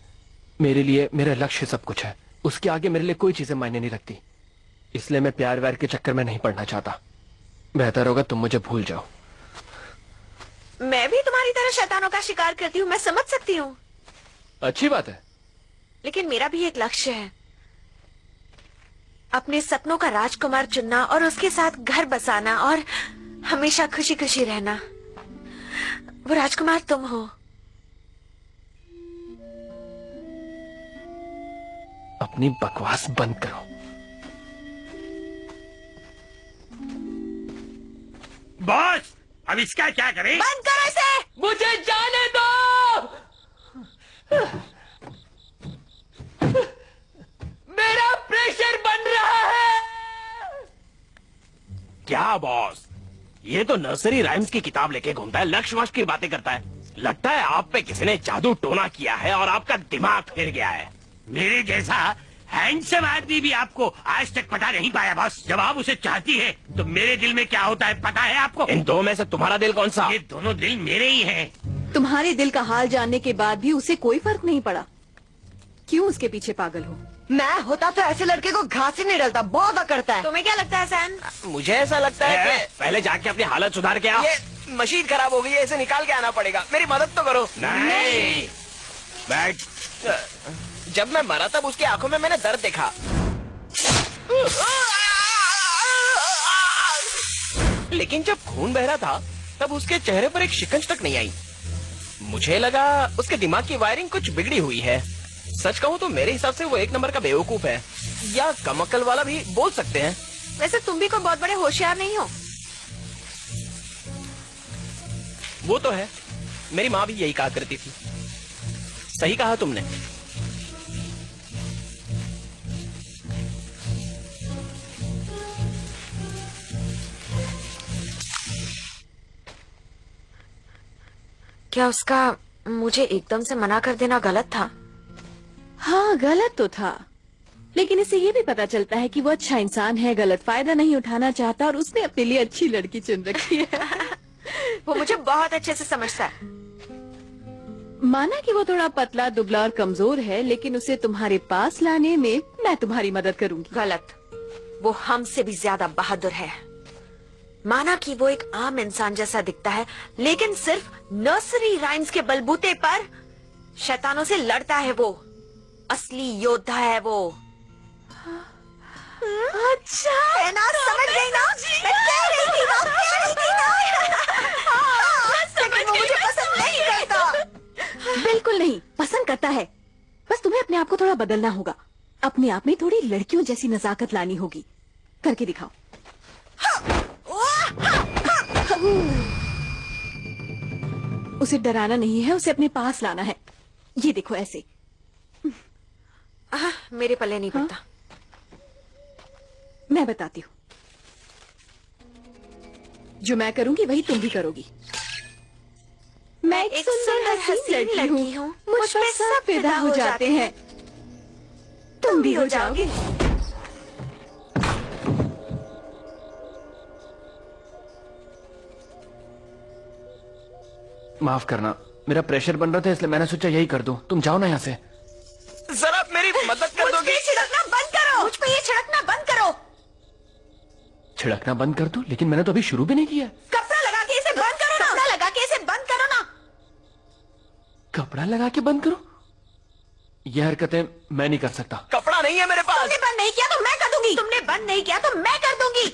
S12: मेरे लिए मेरा लक्ष्य सब कुछ है। उसके आगे मेरे लिए कोई चीजें मायने नहीं रखती। इसलिए मैं प्यार व्यार के चक्कर में नहीं पड़ना चाहता। बेहतर होगा तुम मुझे भूल जाओ।
S1: मैं भी तुम्हारी तरह शैतानों का शिकार करती हूँ, मैं समझ सकती हूँ।
S12: अच्छी बात है।
S1: लेकिन मेरा भी एक लक्ष्य है, अपने सपनों का राजकुमार चुनना और उसके साथ घर बसाना और हमेशा खुशी खुशी रहना। वो राजकुमार तुम हो।
S12: अपनी बकवास बंद करो।
S5: बॉस अब इसका क्या करें?
S1: बंद करो इसे।
S2: मुझे जाने दो। मेरा प्रेशर बन रहा है।
S6: क्या बॉस, ये तो नर्सरी राइम्स की किताब लेके घूमता है, लक्ष्य वक्ष की बातें करता है। लगता है आप पे किसी ने जादू टोना किया है और आपका दिमाग फिर गया है।
S5: मेरे जैसा हैंडसम आदमी भी आपको आज तक पता नहीं पाया बॉस। जब आप उसे चाहती है तो मेरे दिल में क्या होता है पता है आपको?
S6: इन दो में से तुम्हारा दिल कौन सा?
S5: ये दोनों दिल मेरे ही हैं।
S13: तुम्हारे दिल का हाल जानने के बाद भी उसे कोई फर्क नहीं पड़ा। क्यों उसके पीछे पागल हो?
S14: मैं होता तो ऐसे लड़के को घास ही नहीं डलता, बहुत करता है।
S1: तुम्हें क्या लगता है सैन?
S11: मुझे ऐसा लगता है कि
S6: पहले जाके अपनी हालत सुधार के आओ।
S11: ये मशीन खराब हो गई है, इसे निकाल के आना पड़ेगा। मेरी मदद तो करो।
S6: नहीं बैठ।
S11: जब मैं मरा तब उसकी आंखों में मैंने दर्द देखा। लेकिन जब खून बह रहा था तब उसके चेहरे पर एक शिकंज तक नहीं आई। मुझे लगा उसके दिमाग की वायरिंग कुछ बिगड़ी हुई है। सच कहूँ तो मेरे हिसाब से वो एक नंबर का बेवकूफ है, या कम अक्ल वाला भी बोल सकते हैं।
S1: वैसे तुम भी कोई बहुत बड़े होशियार नहीं हो।
S11: वो तो है, मेरी माँ भी यही कहा करती थी। सही कहा तुमने।
S1: क्या उसका मुझे एकदम से मना कर देना गलत था?
S13: हाँ, गलत तो था, लेकिन इसे ये भी पता चलता है कि वो अच्छा इंसान है, गलत फायदा नहीं उठाना चाहता और उसने अपने लिए अच्छी लड़की चुन रखी है।
S1: वो मुझे बहुत अच्छे से समझता है।
S13: माना कि वो थोड़ा पतला, दुबला और कमजोर है, लेकिन उसे तुम्हारे पास लाने में मैं तुम्हारी मदद करूंगी।
S1: गलत, वो हमसे भी ज्यादा बहादुर है। माना कि वो एक आम इंसान जैसा दिखता है, लेकिन सिर्फ नर्सरी राइम्स के बलबूते पर शैतानों से लड़ता है। वो असली योद्धा है वो। अच्छा है ना? समझ गई ना? मैं कह रही थी ना, कह रही थी ना। लेकिन वो मुझे पसंद नहीं करता।
S13: बिल्कुल नहीं, पसंद करता है। बस तुम्हें अपने आप को थोड़ा बदलना होगा। अपने आप में थोड़ी लड़कियों जैसी नजाकत लानी होगी। करके दिखाओ। उसे डराना नहीं है, उसे अपने पास लाना है। ये देखो ऐसे।
S1: मेरे पल्ले नहीं पड़ता।
S13: मैं बताती हूँ। जो मैं करूंगी वही तुम भी करोगी। मैं एक सुंदर हसीन लड़की हूँ, मुझ पे सब फिदा हो जाते हैं। तुम भी हो जाओगे।
S12: माफ करना, मेरा प्रेशर बन रहा था इसलिए मैंने सोचा यही कर दूं। तुम जाओ ना यहाँ से।
S11: जरा मेरी मदद कर दोगे?
S1: छिड़कना बंद करो। मुझ पे ये छिड़कना बंद करो।
S12: छिड़कना बंद कर दो? लेकिन मैंने तो अभी शुरू भी नहीं किया।
S1: कपड़ा लगा के इसे बंद करो ना। कपड़ा लगा के इसे बंद करो ना।
S12: कपड़ा लगा के बंद करो? ये हरकतें मैं नहीं कर सकता।
S11: कपड़ा नहीं है मेरे पास।
S1: तुमने बंद नहीं किया तो मैं कर दूंगी। तुमने बंद नहीं किया तो मैं कर दूंगी।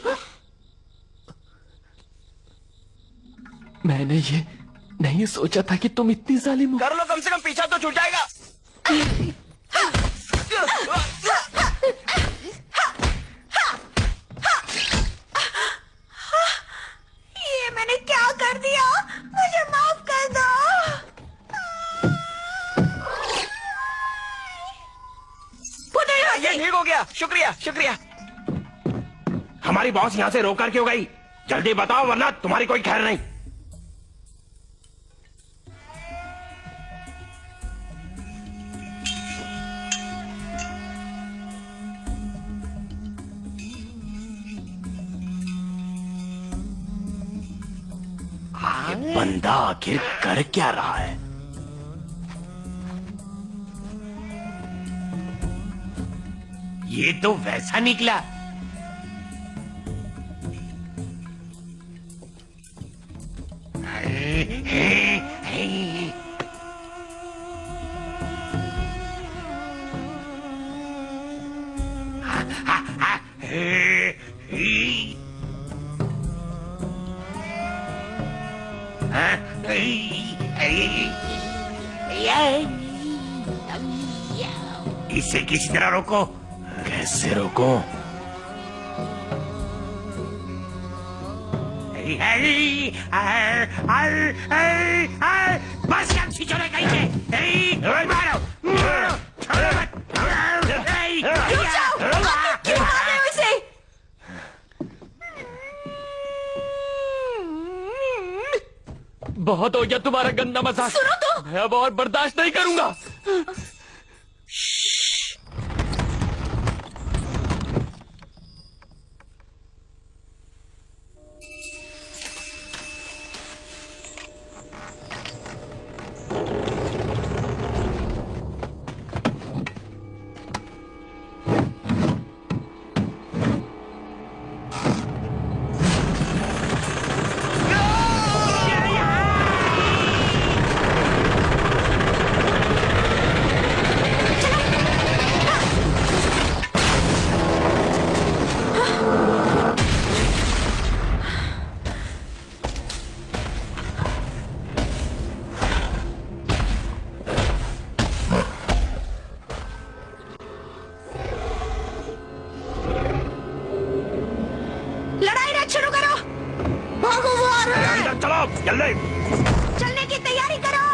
S12: मैंने ये नहीं सोचा था कि तुम इतनी जालिम हो।
S11: कर लो, कम से कम पीछा तो छूट जाएगा।
S1: ये मैंने क्या कर दिया? मुझे माफ कर दो।
S11: ये ठीक हो गया, शुक्रिया शुक्रिया। हमारी बॉस यहाँ से रोकर क्यों गई? जल्दी बताओ वरना तुम्हारी कोई खैर नहीं। ये बंदा आखिर कर क्या रहा है? ये तो वैसा निकला। इसे किसी तरह रोको। कैसे रोको? बस क्या छिचोरे कहीं के? मारो मारो, छोड़ो मत।
S1: क्यों मार रहे हो इसे?
S12: बहुत हो गया तुम्हारा गंदा मजाक।
S1: सुनो तो।
S12: मैं अब और बर्दाश्त नहीं करूंगा।
S11: जल्दी
S1: चलने की तैयारी करो।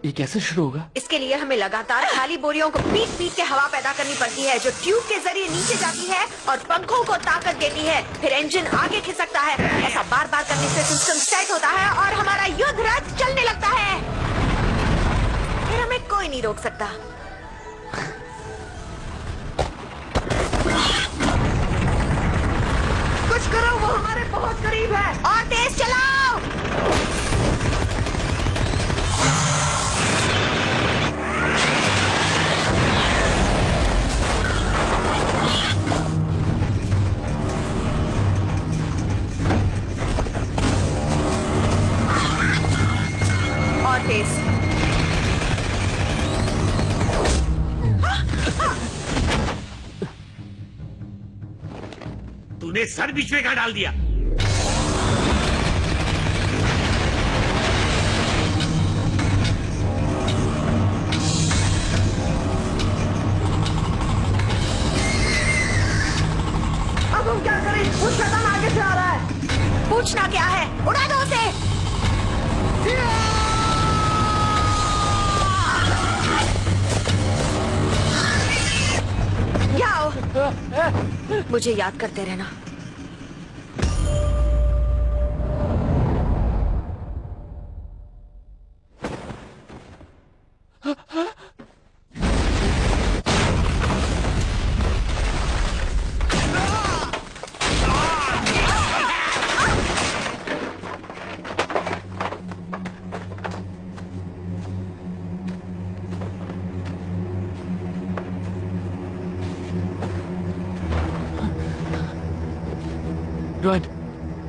S12: ये कैसे शुरू होगा?
S1: इसके लिए हमें लगातार खाली बोरियों को पीट पीट के हवा पैदा करनी पड़ती है, जो ट्यूब के जरिए नीचे जाती है और पंखों को ताकत देती है। फिर इंजन आगे खिसकता है। ऐसा बार बार करने से सिस्टम सेट होता है और हमारा युद्ध रथ चलने लगता है। फिर हमें कोई नहीं रोक सकता। कुछ करो, वो हमारे बहुत करीब है। और तेज चलाओ। और तेज।
S11: तूने सर बीच में कहाँ डाल दिया?
S1: अब हम क्या करें? वो शैतान आगे से आ रहा है। पूछना क्या है? उड़ा दो उसे। जाओ। मुझे याद करते रहना।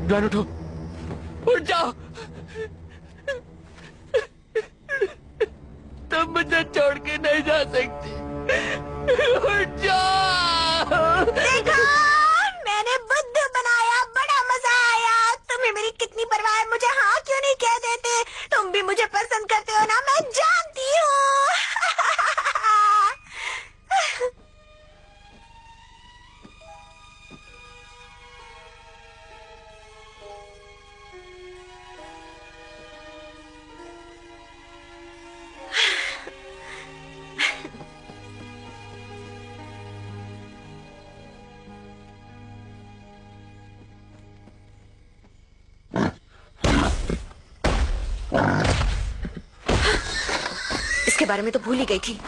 S12: ड्वान उठो,
S8: उठ जाओ। तुम मुझे छोड़ के नहीं जा सकती। उठ जाओ।
S1: देखा, मैंने मुझे पसंद करते हो ना, मैं जानती हूँ। इसके बारे में तो भूल ही गई थी।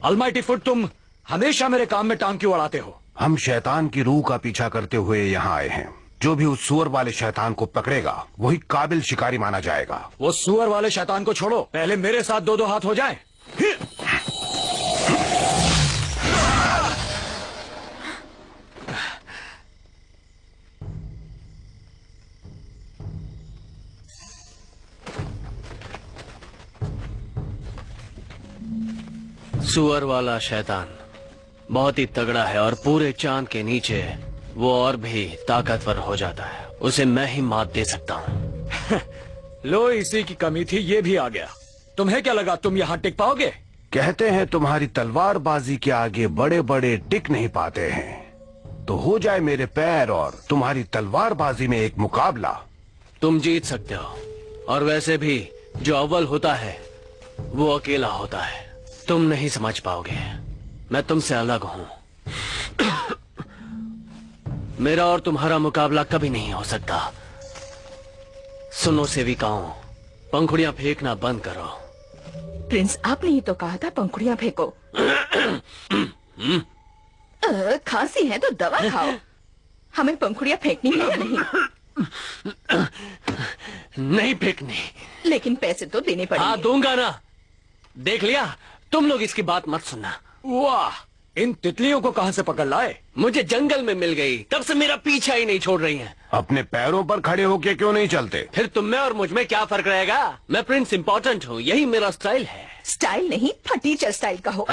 S6: अलमाइटी फुट, तुम हमेशा मेरे काम में टांग क्यों अड़ाते हो?
S15: हम शैतान की रूह का पीछा करते हुए यहाँ आए हैं। जो भी उस सुअर वाले शैतान को पकड़ेगा वही काबिल शिकारी माना जाएगा।
S6: वो सुअर वाले शैतान को छोड़ो, पहले मेरे साथ दो दो हाथ हो जाएं।
S12: सुअर वाला शैतान बहुत ही तगड़ा है और पूरे चांद के नीचे वो और भी ताकतवर हो जाता है। उसे मैं ही मात दे सकता हूँ।
S6: लो, इसी की कमी थी, ये भी आ गया। तुम्हें क्या लगा तुम यहाँ टिक पाओगे?
S15: कहते हैं तुम्हारी तलवारबाजी के आगे बड़े बड़े टिक नहीं पाते हैं। तो हो जाए मेरे पैर और तुम्हारी तलवारबाजी में एक मुकाबला।
S12: तुम जीत सकते हो, और वैसे भी जो अव्वल होता है वो अकेला होता है। तुम नहीं समझ पाओगे, मैं तुमसे अलग हूँ। मेरा और तुम्हारा मुकाबला कभी नहीं हो सकता। सुनो सेविकाओं, पंखुड़ियां फेंकना बंद करो।
S3: प्रिंस, आपने ही तो कहा था पंखुड़ियां फेंको। खांसी है तो दवा खाओ। हमें पंखुड़ियां फेंकनी है या नहीं?
S12: नहीं फेंकनी,
S3: लेकिन पैसे तो देने पड़ेंगे।
S12: हाँ, दूंगा ना। देख लिया, तुम लोग इसकी बात मत सुनना।
S6: वाह, इन तितलियों को कहां से पकड़ लाए?
S12: मुझे जंगल में मिल गई, तब से मेरा पीछा ही नहीं छोड़ रही हैं।
S15: अपने पैरों पर खड़े होके क्यों नहीं चलते?
S12: फिर तुम में और मुझ में क्या फर्क रहेगा? मैं प्रिंस इम्पोर्टेंट हूँ, यही मेरा स्टाइल है।
S3: स्टाइल नहीं, फटीचर स्टाइल का हो।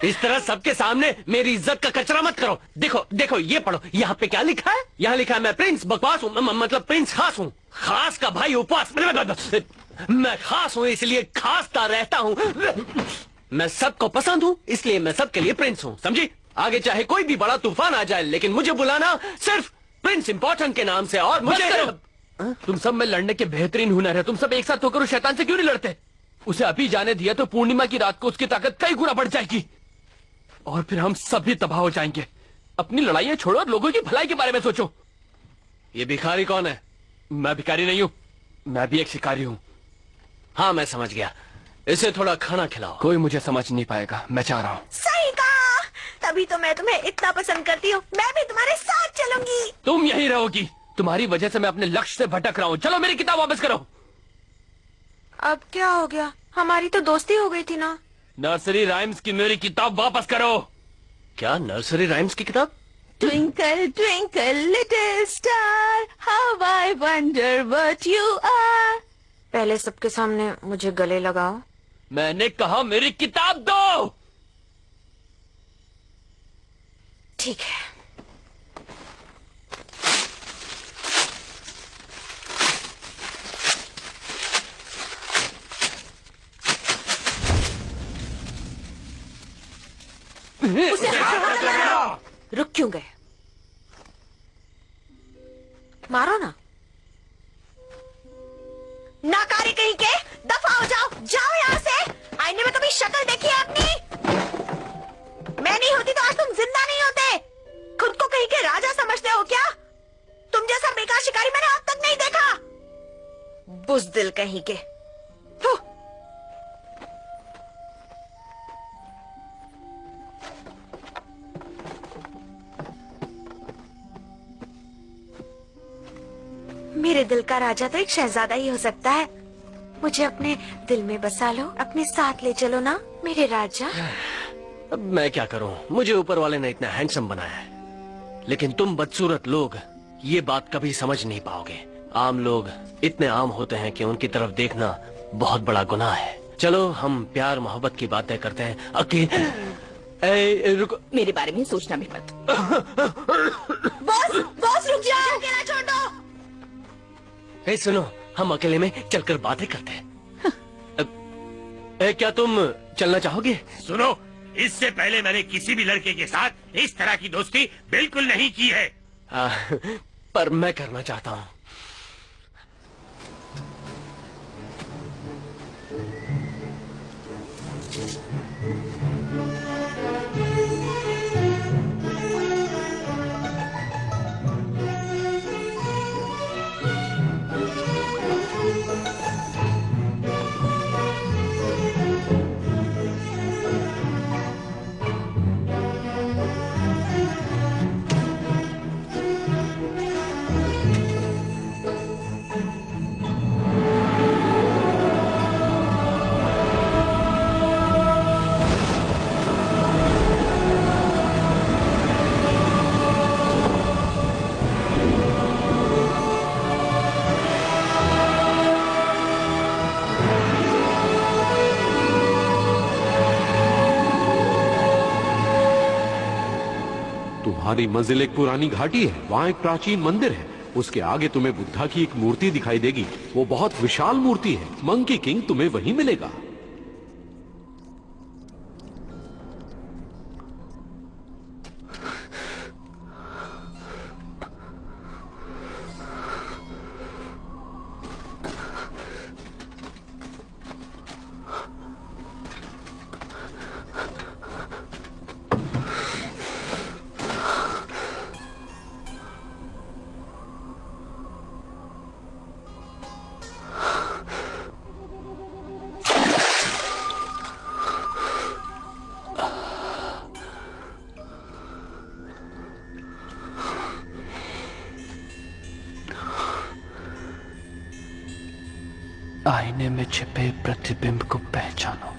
S12: इस तरह सबके सामने मेरी इज्जत का कचरा मत करो। देखो देखो, ये पढ़ो, यहाँ पे क्या लिखा है? यहाँ लिखा है मैं प्रिंस बकवास हूँ, मतलब प्रिंस खास हूँ। खास का भाई उपवास। मैं खास हूँ इसलिए खासता रहता हूँ। मैं सबको पसंद हूँ इसलिए मैं सबके लिए प्रिंस हूँ, समझी? आगे चाहे कोई भी बड़ा तूफान आ जाए, लेकिन मुझे बुलाना सिर्फ प्रिंस इम्पोर्टेंट के नाम से। और मुझे
S2: तुम सब में लड़ने के बेहतरीन हुनर है। तुम सब एक साथ होकर उस शैतान से क्यों नहीं लड़ते? उसे अभी जाने दिया तो पूर्णिमा की रात को उसकी ताकत कई गुना बढ़ जाएगी और फिर हम सब भी तबाह हो जाएंगे। अपनी लड़ाइयां छोड़ो और लोगों की भलाई के बारे में सोचो।
S12: ये भिखारी कौन है?
S2: मैं भिखारी नहीं हूँ, मैं भी एक शिकारी हूँ।
S12: हाँ, मैं समझ गया। इसे थोड़ा खाना खिलाओ।
S2: कोई मुझे समझ नहीं पाएगा, मैं चाह रहा हूँ।
S1: सही कहा, तभी तो मैं तुम्हें इतना पसंद करती हूँ। मैं भी तुम्हारे साथ चलूंगी।
S2: तुम यहीं रहोगी। तुम्हारी वजह से मैं अपने लक्ष्य से भटक रहा हूँ। चलो मेरी किताब वापस करो।
S1: अब क्या हो गया? हमारी तो दोस्ती हो गई थी ना।
S2: नर्सरी राइम्स की मेरी किताब वापस करो।
S12: क्या नर्सरी राइम्स की किताब?
S3: Twinkle, twinkle, little star, how I wonder what you are.
S1: पहले सबके सामने मुझे गले लगाओ।
S2: मैंने कहा मेरी किताब दो।
S1: ठीक है। उसे हाथ मत लगाओ। रुक क्यों गए? मारो ना। नाकारी कहीं के, दफा हो जाओ, जाओ यहाँ से। आईने में कभी शक्ल देखी है अपनी? मैं नहीं होती तो आज तुम जिंदा नहीं होते। खुद को कहीं के राजा समझते हो क्या? तुम जैसा बेकार शिकारी मैंने अब तक नहीं देखा। बुज़दिल कहीं के। फू। मेरे दिल का राजा तो एक शहजादा ही हो सकता है। मुझे अपने दिल में बसा लो, अपने साथ ले चलो ना मेरे राजा।
S12: अब मैं क्या करूं? मुझे ऊपर वाले ने इतना हैंडसम बनाया है, लेकिन तुम बदसूरत लोग ये बात कभी समझ नहीं पाओगे। आम लोग इतने आम होते हैं कि उनकी तरफ देखना बहुत बड़ा गुनाह है। चलो हम प्यार मोहब्बत की बातें करते हैं। रुको,
S3: मेरे बारे में सोचना भी मत।
S1: बॉस, बॉस रुक जाओ, अकेला छोड़ दो।
S12: सुनो, हम अकेले में चलकर बातें करते हैं। क्या तुम चलना चाहोगे?
S6: सुनो, इससे पहले मैंने किसी भी लड़के के साथ इस तरह की दोस्ती बिल्कुल नहीं की है।
S12: पर मैं करना चाहता हूँ।
S9: तुम्हारी मंजिल एक पुरानी घाटी है, वहाँ एक प्राचीन मंदिर है। उसके आगे तुम्हें बुद्धा की एक मूर्ति दिखाई देगी। वो बहुत विशाल मूर्ति है। मंकी किंग तुम्हें वहीं मिलेगा।
S12: आईने में छिपे प्रतिबिंब को पहचानो।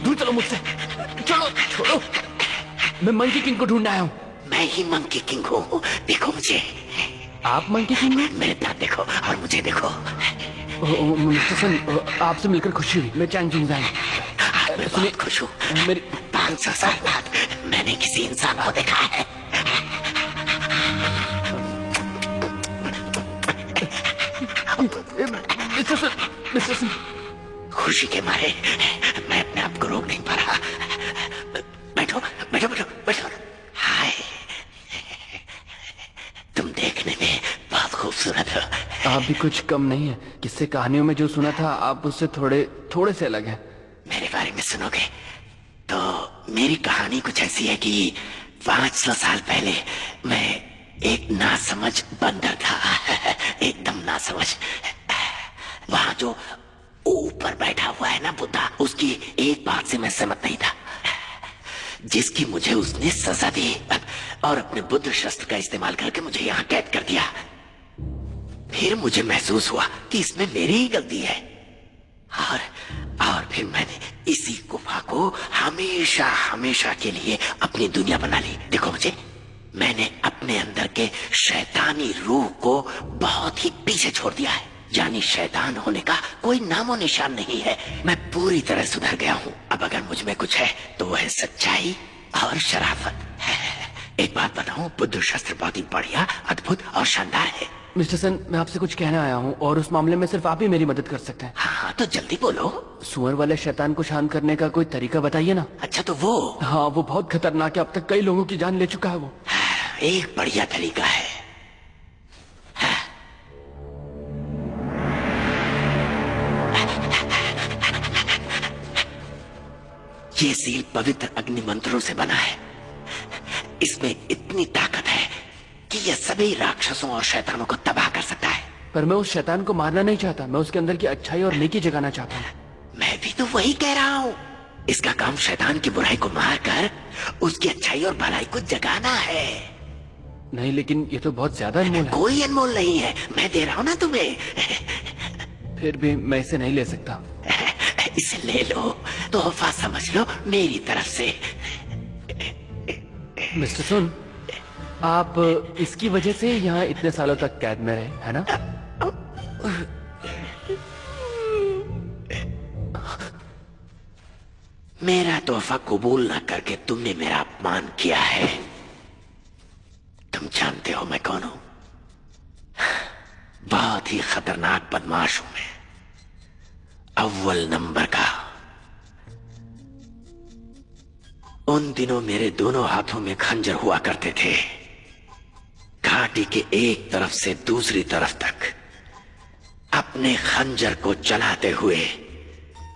S12: दूर चलो मुझसे, चलो छोड़ो। मैं मंकी किंग को ढूंढने आया हूँ।
S11: मैं ही मंकी किंग हूँ, देखो मुझे।
S12: आप मंकी किंग हो?
S11: मेरे दांत देखो और मुझे देखो।
S12: मिस्टर सन, आपसे मिलकर खुशी हुई। मैं चैंग जिंगजांग।
S11: मैं बहुत खुश हूँ।
S12: मेरी
S11: 500 साल बाद मैंने किसी इंसान को देखा है।
S12: मिस्टर सन,
S11: खुशी के मारे मैं अपने आप को रोक नहीं पा रहा। बैठो बैठो बैठो बैठो। हाय, तुम देखने में बहुत खूबसूरत हो।
S12: आप भी कुछ कम नहीं है। किससे कहानियों में जो सुना था आप उससे थोड़े से अलग हैं।
S11: मेरे बारे में सुनोगे तो मेरी कहानी कुछ ऐसी है कि 500 साल पहले मैं एक नासमझ बंदर था। एकदम नासमझ। वहां जो ऊपर बैठा हुआ है ना बुद्धा, उसकी एक बात से मैं सहमत नहीं था, जिसकी मुझे उसने सजा दी और अपने बुद्ध शस्त्र का इस्तेमाल करके मुझे यहाँ कैद कर दिया। फिर मुझे महसूस हुआ कि इसमें मेरी ही गलती है और फिर मैंने इसी गुफा को हमेशा हमेशा के लिए अपनी दुनिया बना ली। देखो मुझे, मैंने अपने अंदर के शैतानी रूह को बहुत ही पीछे छोड़ दिया है। यानी शैतान होने का कोई नामो निशान नहीं है। मैं पूरी तरह सुधर गया हूँ। अब अगर मुझ में कुछ है तो वह है सच्चाई और शराफत। एक बात बताऊं, बुद्ध शस्त्र बहुत ही बढ़िया, अद्भुत और शानदार है।
S12: मिस्टर सन, मैं आपसे कुछ कहना आया हूँ और उस मामले में सिर्फ आप ही मेरी मदद कर सकते हैं।
S11: हाँ तो जल्दी बोलो।
S12: सुअर वाले शैतान को शांत करने का कोई तरीका बताइए ना।
S11: अच्छा तो वो?
S12: हाँ, वो बहुत खतरनाक है। अब तक कई लोगों की जान ले चुका है वो।
S11: एक बढ़िया तरीका है। ये सील पवित्र अग्नि मंत्रों से बना है। इसमें इतनी ताकत है कि यह सभी राक्षसों और शैतानों को तबाह कर सकता है।
S12: पर मैं उस शैतान को मारना नहीं चाहता। मैं उसके अंदर की अच्छाई और नेकी जगाना चाहता हूँ।
S11: मैं भी तो वही कह रहा हूँ। इसका काम शैतान की बुराई को मारकर उसकी अच्छाई और भलाई को जगाना है।
S12: नहीं, लेकिन ये तो बहुत ज्यादा अनमोल है।
S11: कोई अनमोल नहीं है, मैं दे रहा हूँ ना तुम्हें।
S12: फिर भी मैं इसे नहीं ले सकता।
S11: इसे ले लो, तोहफा समझ लो मेरी तरफ से।
S12: मिस्टर सुन, आप इसकी वजह से यहाँ इतने सालों तक कैद में रहे, है ना?
S11: मेरा तोहफा कबूल न करके तुमने मेरा अपमान किया है। तुम जानते हो मैं कौन हूं? बहुत ही खतरनाक बदमाश हूं मैं, अव्वल नंबर का। उन दिनों मेरे दोनों हाथों में खंजर हुआ करते थे। घाटी के एक तरफ से दूसरी तरफ तक अपने खंजर को चलाते हुए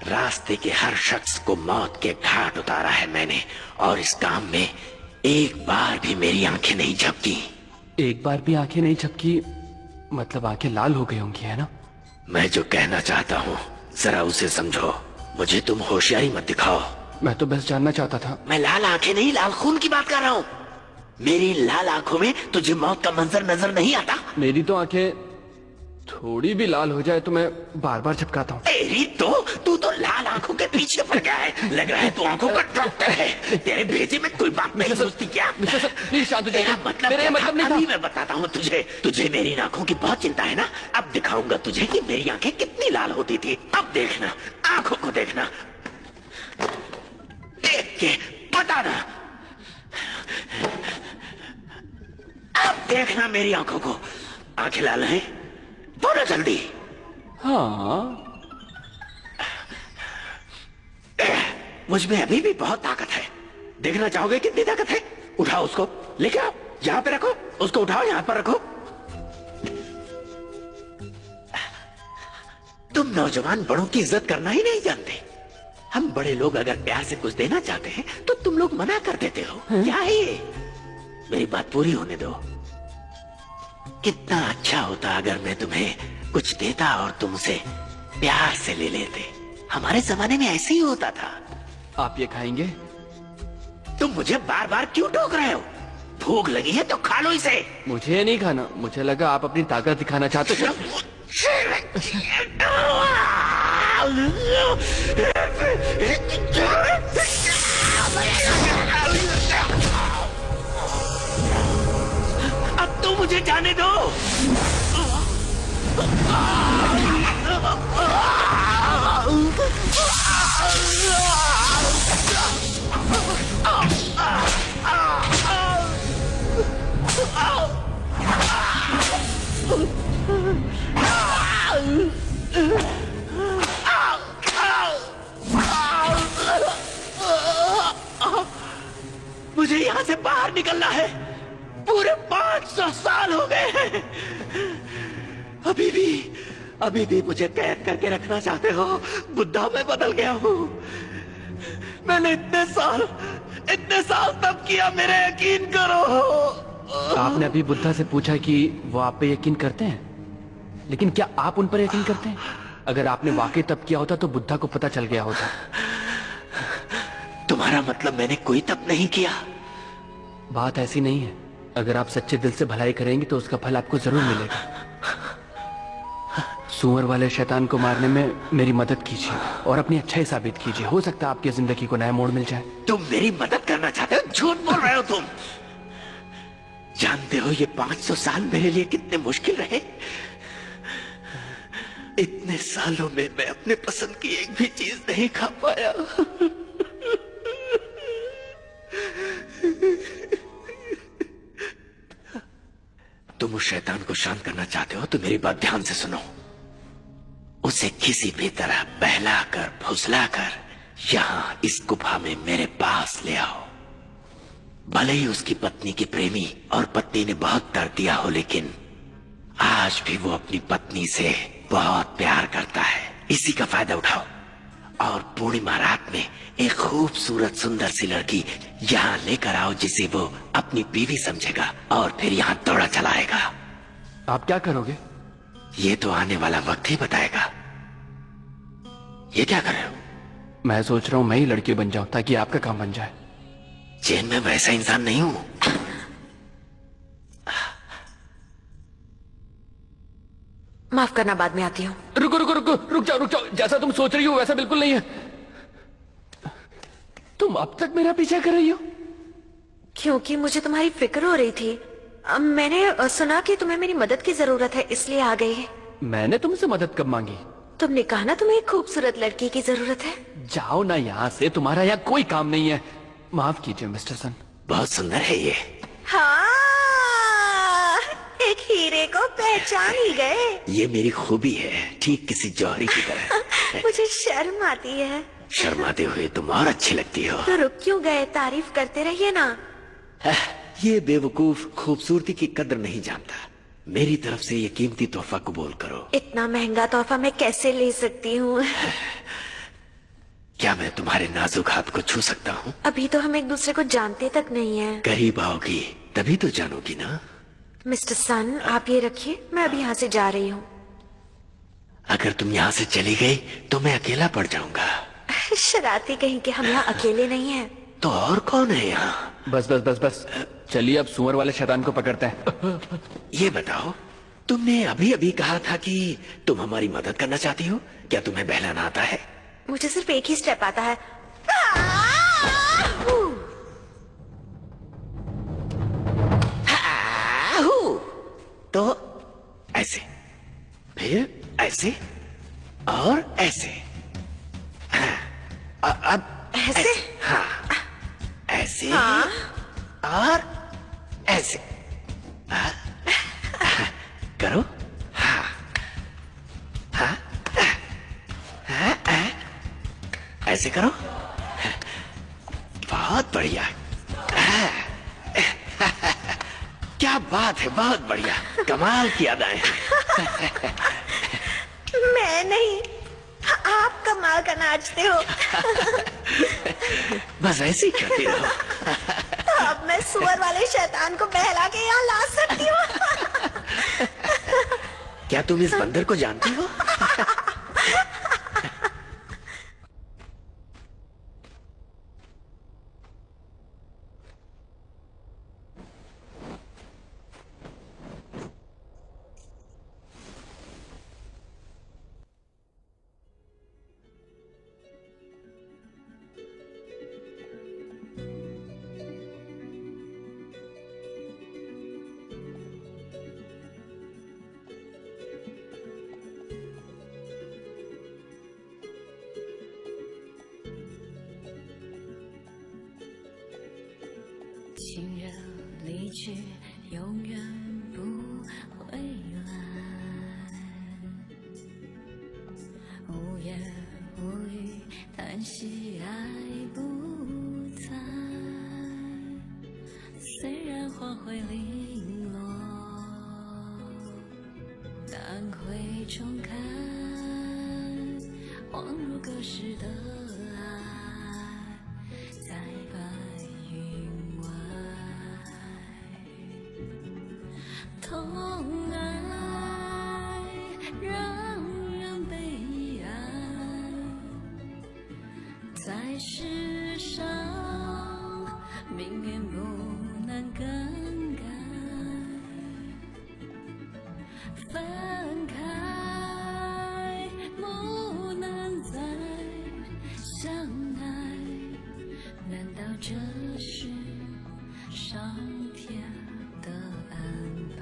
S11: रास्ते के हर शख्स को मौत के घाट उतारा है मैंने। और इस काम में एक बार भी मेरी आंखें नहीं झपकी।
S12: एक बार भी आंखें नहीं झपकी मतलब आंखें लाल हो गई होंगी, है ना?
S11: मैं जो कहना चाहता हूँ जरा उसे समझो। मुझे तुम होशियारी मत दिखाओ।
S12: मैं तो बस जानना चाहता था।
S11: मैं लाल आंखें नहीं, लाल खून की बात कर रहा हूँ। मेरी लाल आंखों में तुझे मौत का मंजर नजर नहीं आता?
S12: मेरी तो आंखें थोड़ी भी लाल हो जाए तो मैं बार बार झपकाता हूँ।
S11: तेरी तो तू तो लाल आंखों के पीछे पड़ गया है। लग रहा है तू आंखों का डॉक्टर है। तेरे भेजे में कोई बात नहीं घुसती क्या?
S12: प्लीज शांत हो जाइए।
S11: मतलब
S12: मेरा मतलब नहीं था।
S11: अभी मैं बताता हूँ तुझे मेरी आंखों की बहुत चिंता है ना। अब दिखाऊंगा तुझे कि मेरी आंखें कितनी लाल होती थी। अब देखना, आंखों को देखना, देख के बताना। अब देखना मेरी आंखों को। आंखें लाल हैं? बोलो जल्दी।
S12: हाँ,
S11: मुझ में अभी भी बहुत ताकत है। देखना चाहोगे कितनी ताकत है? उठाओ उसको, लेके आओ, यहाँ पे रखो। उसको उठाओ, यहाँ पर रखो। तुम नौजवान बड़ों की इज्जत करना ही नहीं जानते। हम बड़े लोग अगर प्यार से कुछ देना चाहते हैं तो तुम लोग मना कर देते हो। क्या है ये? मेरी बात पूरी होने दो। कितना अच्छा होता अगर मैं तुम्हें कुछ देता और तुम उसे प्यार से ले लेते। हमारे जमाने में ऐसे ही होता था।
S12: आप ये खाएंगे?
S11: तुम मुझे बार बार क्यों टोक रहे हो? भूख लगी है तो खा लो इसे।
S12: मुझे नहीं खाना। मुझे लगा आप अपनी ताकत दिखाना चाहते हो।
S11: अब तो मुझे जाने दो। मुझे यहाँ से बाहर निकलना है। पूरे 500 साल हो गए हैं। अभी भी मुझे कैद करके रखना चाहते हो? बुद्धा मैं बदल गया हूँ। मैंने इतने साल तब किया, मेरे यकीन करो।
S12: आपने अभी बुद्धा से पूछा कि वो आप पे यकीन करते हैं, लेकिन क्या आप उन पर यकीन करते हैं? अगर आपने वाकई तब किया होता तो बुद्धा को पता चल गया होता।
S11: तुम्हारा मतलब मैंने कोई तप नहीं किया?
S12: बात ऐसी नहीं है। अगर आप सच्चे दिल से भलाई करेंगे तो उसका फल आपको जरूर मिलेगा। सुअर वाले शैतान को मारने में मेरी मदद कीजिए और अपनी अच्छाई साबित कीजिए। हो सकता है आपकी जिंदगी को नया मोड़ मिल जाए।
S11: तुम मेरी मदद करना चाहते हो? झूठ बोल रहे हो तुम। जानते हो ये 500 साल मेरे लिए कितने मुश्किल रहे? इतने सालों में मैं अपने पसंद की एक भी चीज नहीं खा पाया। तुम उस शैतान को शांत करना चाहते हो तो मेरी बात ध्यान से सुनो। उसे किसी भी तरह बहलाकर फुसलाकर यहां इस गुफा में मेरे पास ले आओ। भले ही उसकी पत्नी के प्रेमी और पत्नी ने बहुत दर्द दिया हो, लेकिन आज भी वो अपनी पत्नी से बहुत प्यार करता है। इसी का फायदा उठाओ और पूर्णिमा रात में एक खूबसूरत सुंदर सी लड़की यहाँ लेकर आओ जिसे वो अपनी बीवी समझेगा और फिर यहाँ दौड़ा चलाएगा।
S12: आप क्या करोगे?
S11: ये तो आने वाला वक्त ही बताएगा। ये क्या कर रहे हो?
S12: मैं सोच रहा हूँ मैं ही लड़की बन जाऊं ताकि आपका काम बन जाए।
S11: चैन में वैसा इंसान नहीं हूं।
S1: माफ करना, बाद में आती हूँ।
S12: रुको रुको रुको, रुक जाओ। जैसा तुम सोच रही हो वैसा बिल्कुल नहीं है। तुम अब तक मेरा पीछा कर रही हो?
S1: क्योंकि मुझे तुम्हारी फिक्र हो रही थी। मैंने सुना कि तुम्हें मेरी मदद की जरूरत है, इसलिए आ गई।
S12: मैंने तुमसे मदद कब मांगी?
S1: तुमने कहा ना तुम्हें एक खूबसूरत लड़की की जरूरत है।
S12: जाओ ना यहाँ से, तुम्हारा यहाँ कोई काम नहीं है। माफ कीजिए मिस्टर सन।
S11: बहुत सुंदर है ये।
S1: हाँ, एक हीरे को पहचान ही गए।
S11: ये मेरी खूबी है, ठीक किसी जौहरी की तरह।
S1: मुझे शर्म आती है।
S11: शर्माते हुए तुम और अच्छी लगती हो।
S1: तो रुक क्यों गए? तारीफ करते रहिए ना।
S11: ये बेवकूफ खूबसूरती की कदर नहीं जानता। मेरी तरफ से ये कीमती तोहफा कबूल करो।
S1: इतना महंगा तोहफा मैं कैसे ले सकती हूँ?
S11: क्या मैं तुम्हारे नाजुक हाथ को छू सकता हूँ?
S1: अभी तो हम एक दूसरे को जानते तक नहीं है।
S11: करीब आओगी तभी तो जानोगी ना।
S1: मिस्टर सन, आप ये रखिए, मैं अभी यहाँ से जा रही हूँ।
S11: अगर तुम यहाँ से चली गई तो मैं अकेला पड़ जाऊंगा।
S1: शरारती कहीं के, हम यहाँ अकेले नहीं हैं।
S11: तो और कौन है यहाँ?
S12: बस चलिए अब सुअर वाले शैतान को पकड़ते हैं।
S11: ये बताओ, तुमने अभी अभी कहा था कि तुम हमारी मदद करना चाहती हो। क्या तुम्हें बहलाना आता है?
S1: मुझे सिर्फ एक ही स्टेप आता है।
S11: तो ऐसे, फिर ऐसे और ऐसे। अब
S1: ऐसे?
S11: हाँ, ऐसे
S1: हाँ?
S11: और ऐसे। करो। हाँ, हाँ, ऐसे करो। बहुत बढ़िया। क्या बात है, बहुत बढ़िया, कमाल की अदाएं।
S1: मैं नहीं, आप कमाल का नाचते हो।
S11: बस ऐसे ही करती रहो।
S1: तो अब मैं सुअर वाले शैतान को बहला के यहाँ ला सकती हूँ।
S11: क्या तुम इस बंदर को जानती हो?
S16: 竟然离去，永远不回来。无言无语，叹息爱不在。虽然花会零落，但会重开，恍如隔世的爱，在白云外。痛爱让人悲哀，在世上命运不能更改，分开不能再相爱，难道这是上天的安排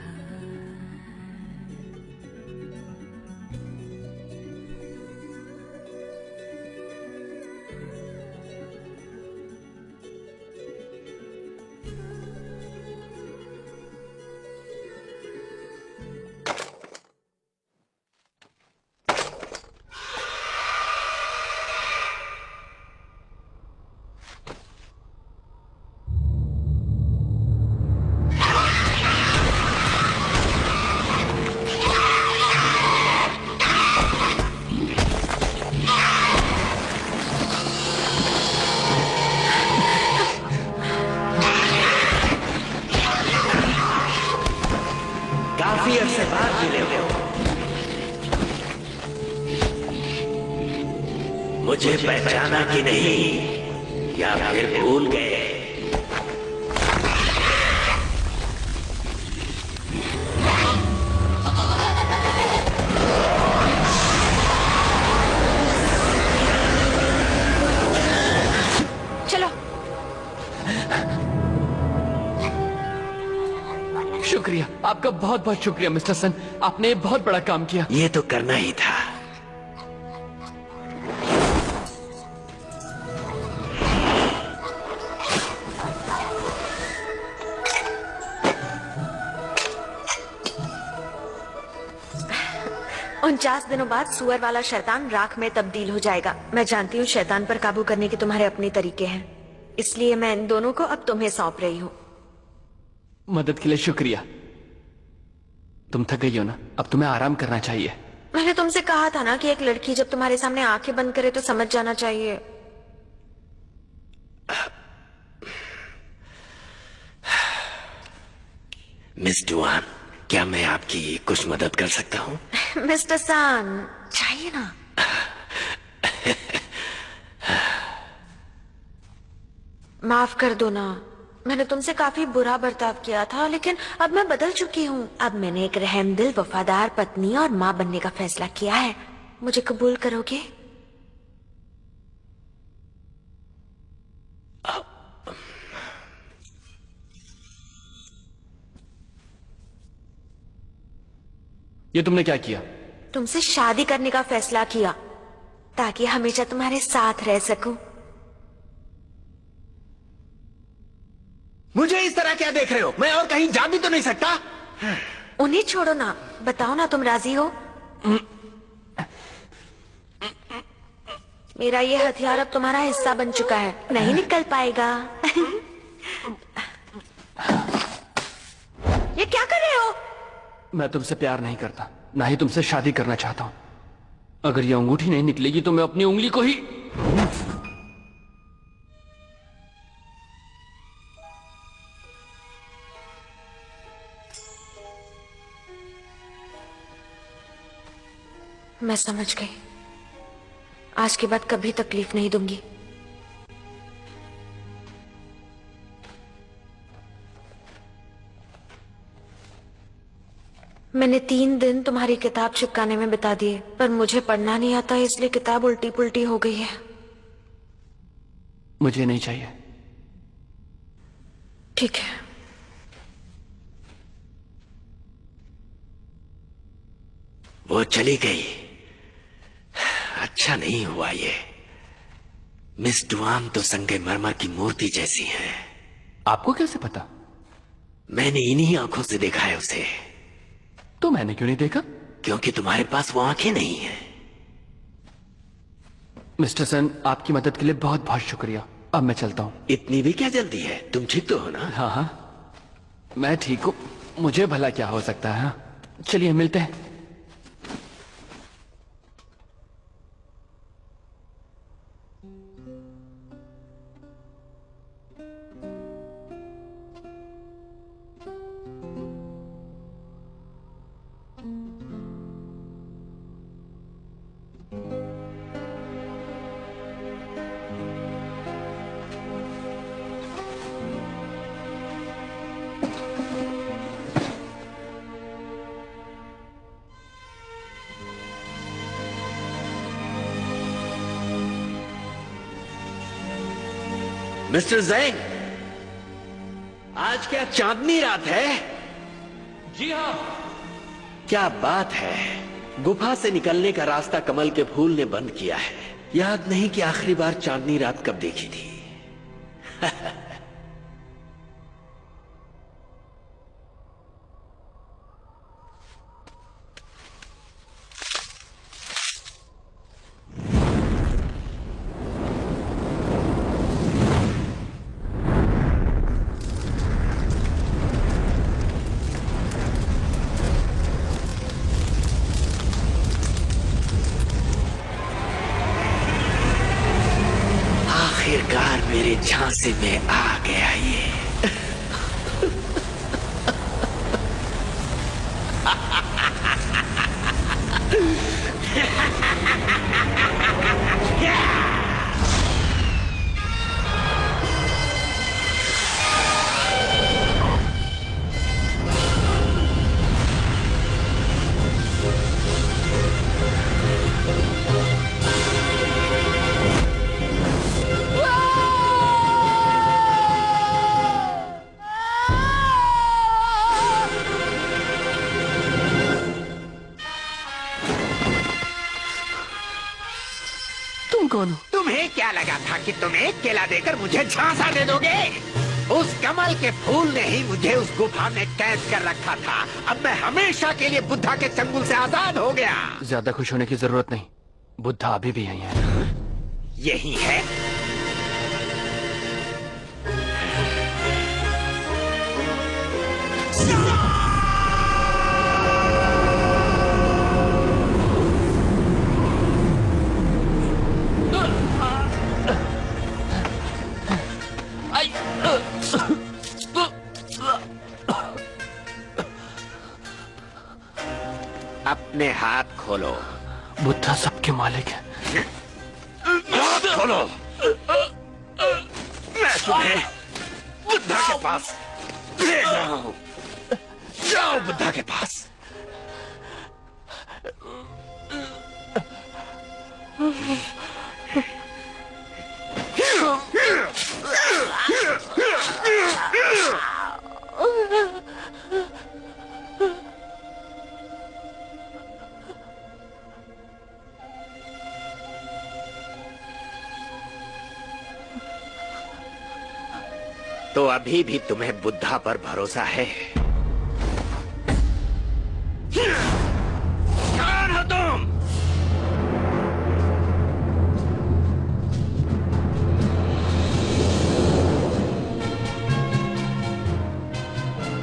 S16: ？काफी
S11: अरसे बाद मिले हो। मुझे पहचाना कि नहीं, या फिर भूल गए?
S1: चलो।
S12: शुक्रिया, आपका बहुत बहुत शुक्रिया मिस्टर सन, आपने बहुत बड़ा काम किया।
S11: ये तो करना ही था।
S1: उनचास दिनों बाद सुअर वाला शैतान राख में तब्दील हो जाएगा। मैं जानती हूँ शैतान पर काबू करने के तुम्हारे अपने तरीके हैं, इसलिए मैं इन दोनों को अब तुम्हें सौंप रही हूँ।
S12: मदद के लिए शुक्रिया। तुम थक गई हो ना, अब तुम्हें आराम करना चाहिए।
S1: मैंने तुमसे कहा था ना कि एक लड़की जब तुम्हारे सामने आंखें बंद करे तो समझ जाना चाहिए।
S11: मिस डुआन, क्या मैं आपकी कुछ मदद कर सकता हूँ?
S1: मिस्टर सान, चाहिए ना। माफ कर दो ना, मैंने तुमसे काफी बुरा बर्ताव किया था, लेकिन अब मैं बदल चुकी हूँ। अब मैंने एक रहमदिल, वफादार पत्नी और माँ बनने का फैसला किया है। मुझे कबूल करोगे?
S12: ये तुमने क्या किया?
S1: तुमसे शादी करने का फैसला किया ताकि हमेशा तुम्हारे साथ रह सकूं।
S11: मुझे इस तरह क्या देख रहे हो? मैं और कहीं जा भी तो नहीं सकता।
S1: उन्हें छोड़ो ना, बताओ ना तुम राजी हो? मेरा ये हथियार अब तुम्हारा हिस्सा बन चुका है, नहीं निकल पाएगा। ये क्या कर रहे हो?
S12: मैं तुमसे प्यार नहीं करता, ना ही तुमसे शादी करना चाहता हूं। अगर ये अंगूठी नहीं निकलेगी तो मैं अपनी उंगली को ही...
S1: मैं समझ गई, आज के बाद कभी तकलीफ नहीं दूंगी। मैंने 3 दिन तुम्हारी किताब चिपकाने में बिता दिए, पर मुझे पढ़ना नहीं आता, इसलिए किताब उल्टी पुल्टी हो गई है।
S12: मुझे नहीं चाहिए।
S1: ठीक है।
S11: वो चली गई। अच्छा नहीं हुआ ये। मिस डुआन तो संगे मरमर की मूर्ति जैसी हैं।
S12: आपको कैसे पता?
S11: मैंने इन्हीं आंखों से देखा है उसे।
S12: तो मैंने क्यों नहीं देखा?
S11: क्योंकि तुम्हारे पास वो आंखें नहीं है।
S12: मिस्टर सन, आपकी मदद के लिए बहुत बहुत शुक्रिया। अब मैं चलता हूँ।
S11: इतनी भी क्या जल्दी है? तुम ठीक तो हो ना?
S12: हाँ हाँ, मैं ठीक हूँ। मुझे भला क्या हो सकता है? चलिए मिलते हैं।
S11: मिस्टर ज़ैंग, आज क्या चांदनी रात है?
S6: जी हाँ।
S11: क्या बात है। गुफा से निकलने का रास्ता कमल के फूल ने बंद किया है। याद नहीं कि आखिरी बार चांदनी रात कब देखी थी। आखिरकार मेरे झांसे में आ गया ये।
S12: कौन हो?
S11: तुम्हें क्या लगा था कि तुम एक केला देकर मुझे झांसा दे दोगे? उस कमल के फूल ने ही मुझे उस गुफा में कैद कर रखा था। अब मैं हमेशा के लिए बुद्धा के चंगुल से आजाद हो गया।
S12: ज्यादा खुश होने की जरूरत नहीं, बुद्धा अभी भी यही है।
S11: यही है? अपने हाथ खोलो।
S12: बुद्धा सबके मालिक है।
S11: हाथ खोलो। मैं तुम्हें बुद्धा के पास ले जाऊं। जाओ बुद्धा के पास। तो अभी भी तुम्हें बुद्धा पर भरोसा है? कौन हो तुम?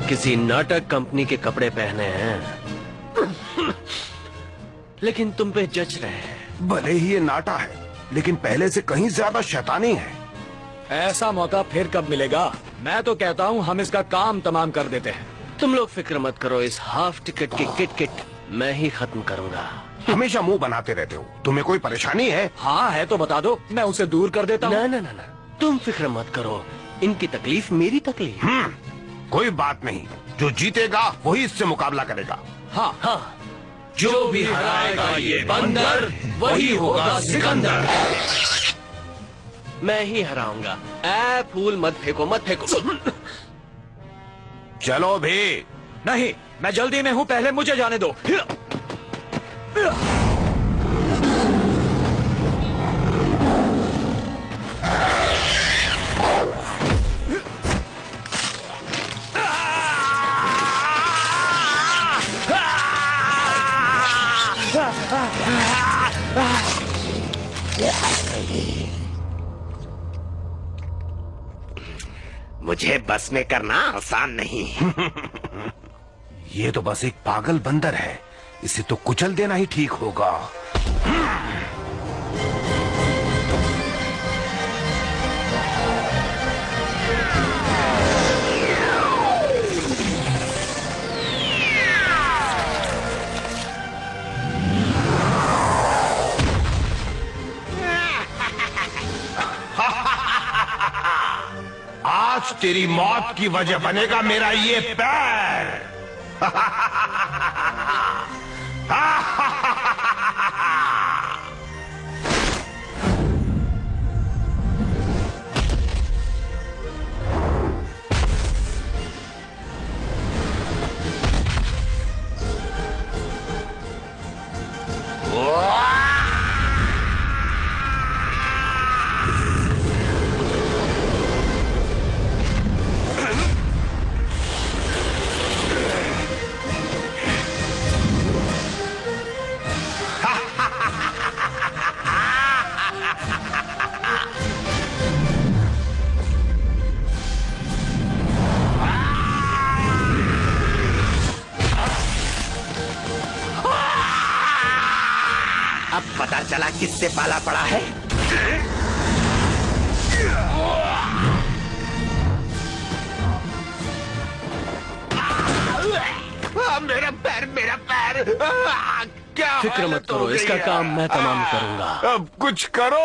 S6: किसी नाटक कंपनी के कपड़े पहने हैं,
S11: लेकिन तुम पे जच रहे हैं।
S15: भले ही ये नाटा है, लेकिन पहले से कहीं ज्यादा शैतानी है।
S6: ऐसा मौका फिर कब मिलेगा? मैं तो कहता हूँ हम इसका काम तमाम कर देते हैं।
S11: तुम लोग फिक्र मत करो, इस हाफ टिकट की किट मैं ही खत्म करूंगा।
S15: हमेशा मुंह बनाते रहते हो, तुम्हें कोई परेशानी है?
S6: हाँ है तो बता दो, मैं उसे दूर कर देता हूँ।
S11: ना, तुम फिक्र मत करो, इनकी तकलीफ मेरी तकलीफ।
S15: कोई बात नहीं, जो जीतेगा वही इससे मुकाबला करेगा।
S6: हाँ, जो भी हराएगा ये बंदर वही होगा सिकंदर।
S11: मैं ही हराऊंगा। ऐ फूल मत फेंको, मत फेंको।
S15: चलो भी।
S6: नहीं, मैं जल्दी में हूँ, पहले मुझे जाने दो। मुझे बस में करना आसान नहीं।
S15: ये तो बस एक पागल बंदर है, इसे तो कुचल देना ही ठीक होगा। आज तेरी मौत की वजह बनेगा मेरा ये पैर।
S6: अब पता चला किससे पाला पड़ा है। मेरा पैर, मेरा पैर। क्या
S12: फिक्र मत करो, इसका काम मैं तमाम करूंगा।
S15: अब कुछ करो।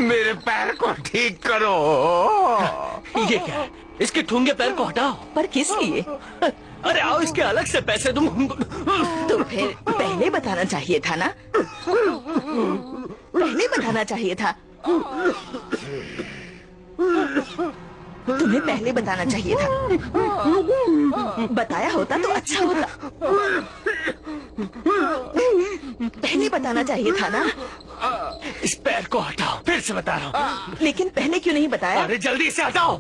S15: मेरे पैर को ठीक करो।
S12: ये क्या है? इसके ठूंगे पैर को हटाओ।
S14: पर किस लिए?
S12: अरे आओ, इसके अलग से पैसे तुम।
S14: तो फिर पहले बताना चाहिए था ना, पहले बताना चाहिए था। तुम्हें पहले बताना चाहिए था। बताया होता तो अच्छा होता। पहले बताना चाहिए था ना।
S12: इस पैर को हटाओ, फिर से बता रहा हूँ।
S14: लेकिन पहले क्यों नहीं बताया?
S12: अरे जल्दी से हटाओ।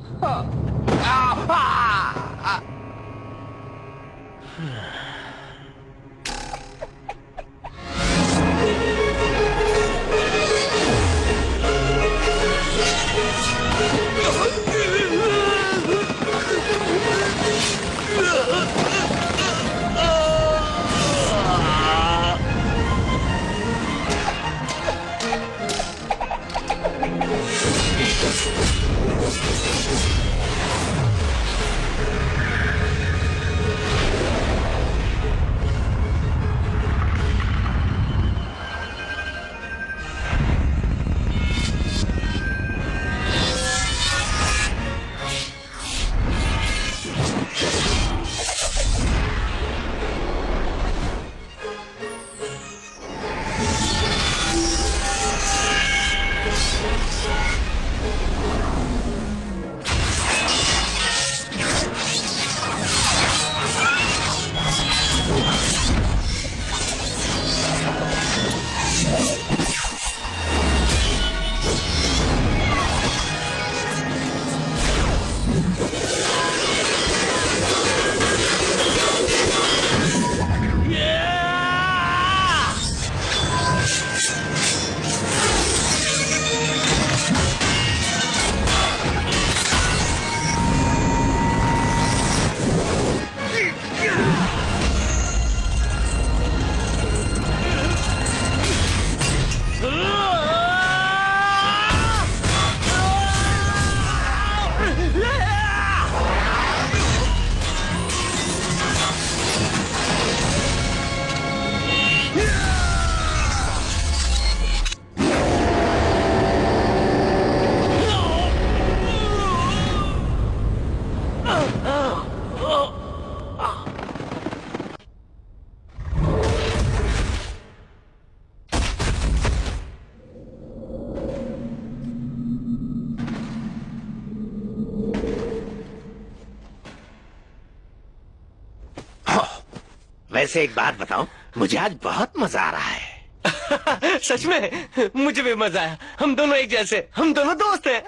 S6: वैसे एक बात बताऊं, मुझे आज बहुत मजा आ रहा है।
S12: सच में मुझे भी मजा आया। हम दोनों एक जैसे, हम दोनों दोस्त हैं।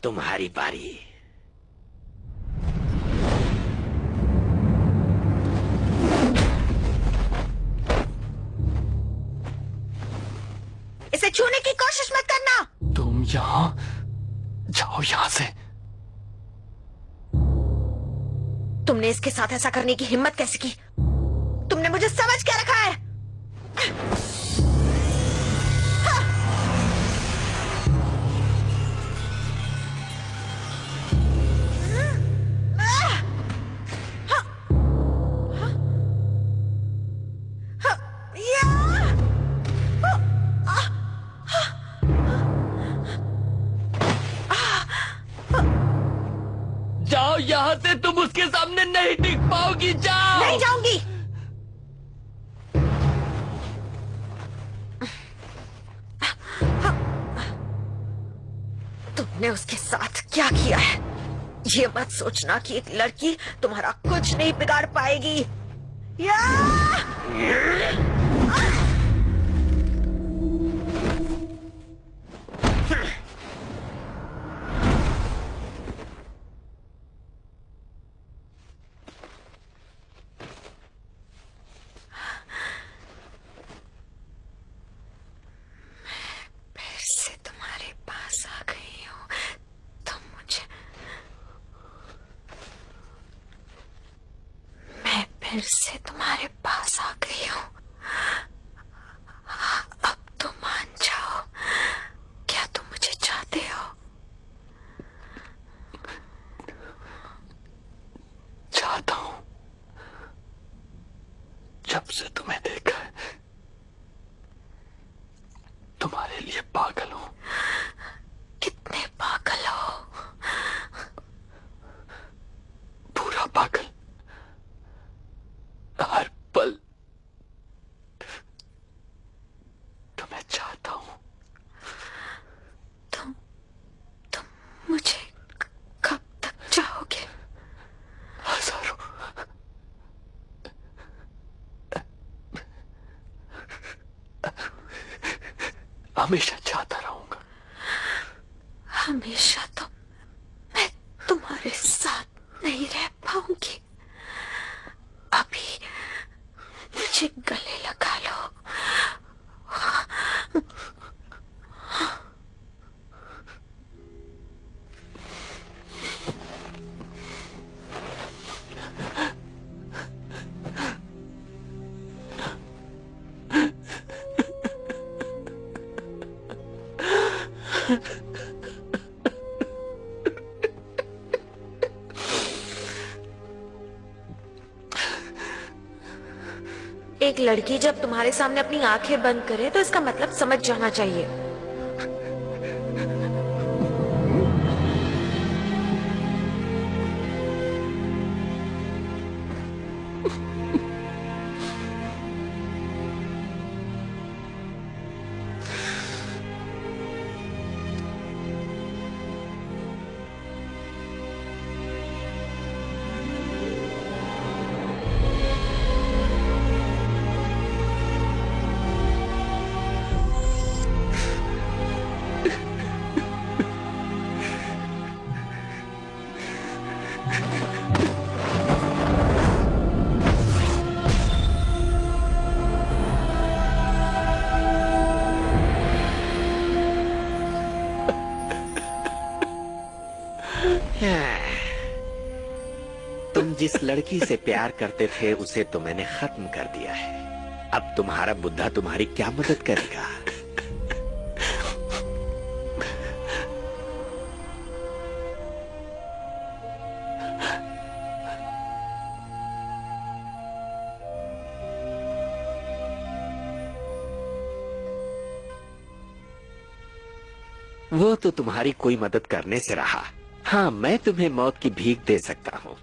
S11: तुम्हारी बारी।
S1: इसे छूने की कोशिश मत करना।
S12: तुम यहाँ जाओ, यहाँ से।
S1: तुमने इसके साथ ऐसा करने की हिम्मत कैसे की? तुमने मुझे समझ क्या रखा है?
S2: जाओ यहाँ से, तुम उसके सामने नहीं टिक पाओगी। जाओ।
S1: नहीं जाऊंगी। तुमने उसके साथ क्या किया है? ये मत सोचना कि एक लड़की तुम्हारा कुछ नहीं बिगाड़ पाएगी। या! फिर से तुम्हारे पास आ गई हूँ। अब तो मान जाओ, क्या तुम मुझे चाहते हो?
S12: चाहता हूँ। जब से तुम्हें देखा है, तुम्हारे लिए पागल हूँ।
S1: कितने पागल हो?
S12: पूरा पागल। हर पल तुम्हें चाहता हूँ।
S1: तुम मुझे कब तक चाहोगे?
S12: हजारों। हमेशा चाहता रहूंगा।
S1: हमेशा तो मैं तुम्हारे साथ नहीं रह पाऊंगी। अभी मुझे गले लगा लो। एक लड़की जब तुम्हारे सामने अपनी आंखें बंद करे तो इसका मतलब समझ जाना चाहिए।
S11: तुम जिस लड़की से प्यार करते थे उसे तो मैंने खत्म कर दिया है। अब तुम्हारा बुद्धा तुम्हारी क्या मदद करेगा? वो तो तुम्हारी कोई मदद करने से रहा। हाँ, मैं तुम्हें मौत की भीख दे सकता हूँ।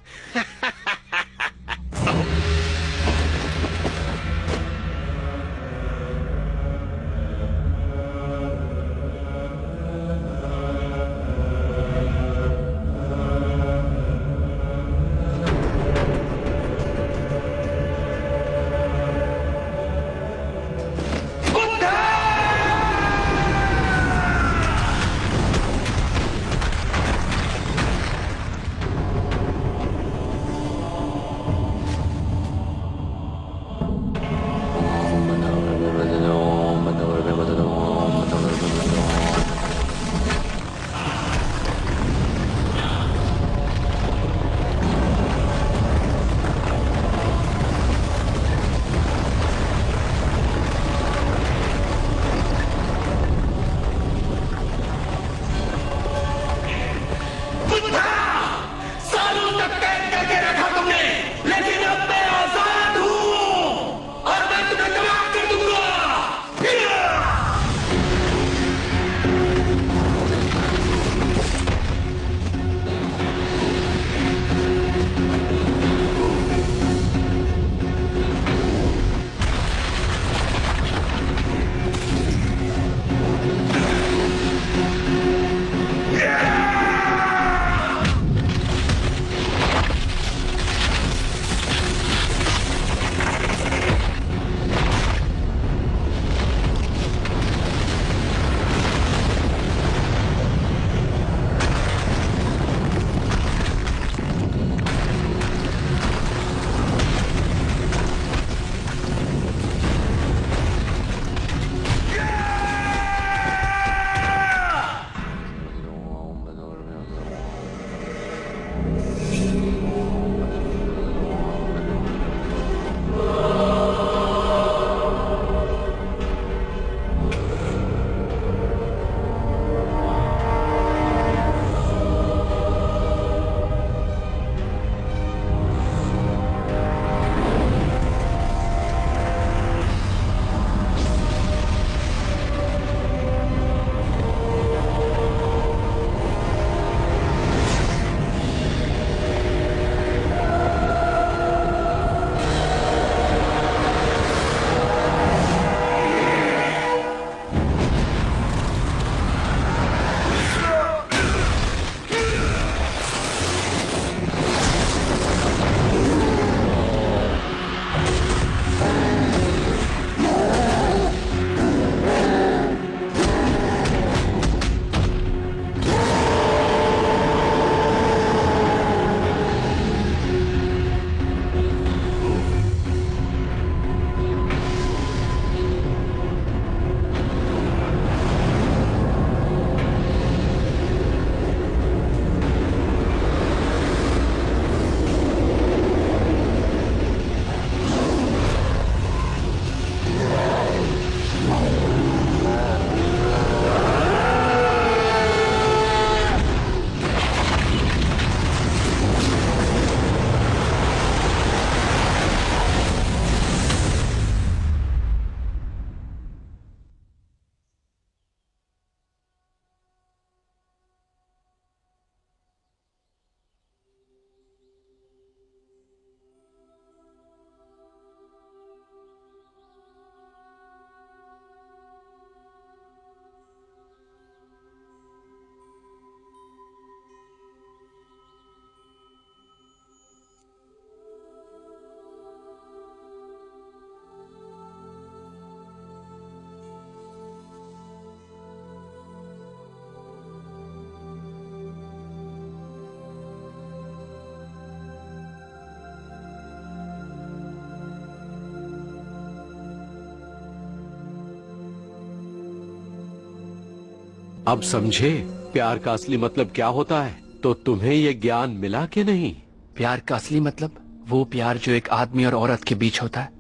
S9: अब समझे प्यार का असली मतलब क्या होता है? तो तुम्हें ये ज्ञान मिला कि नहीं?
S12: प्यार का असली मतलब वो प्यार जो एक आदमी और औरत के बीच होता है।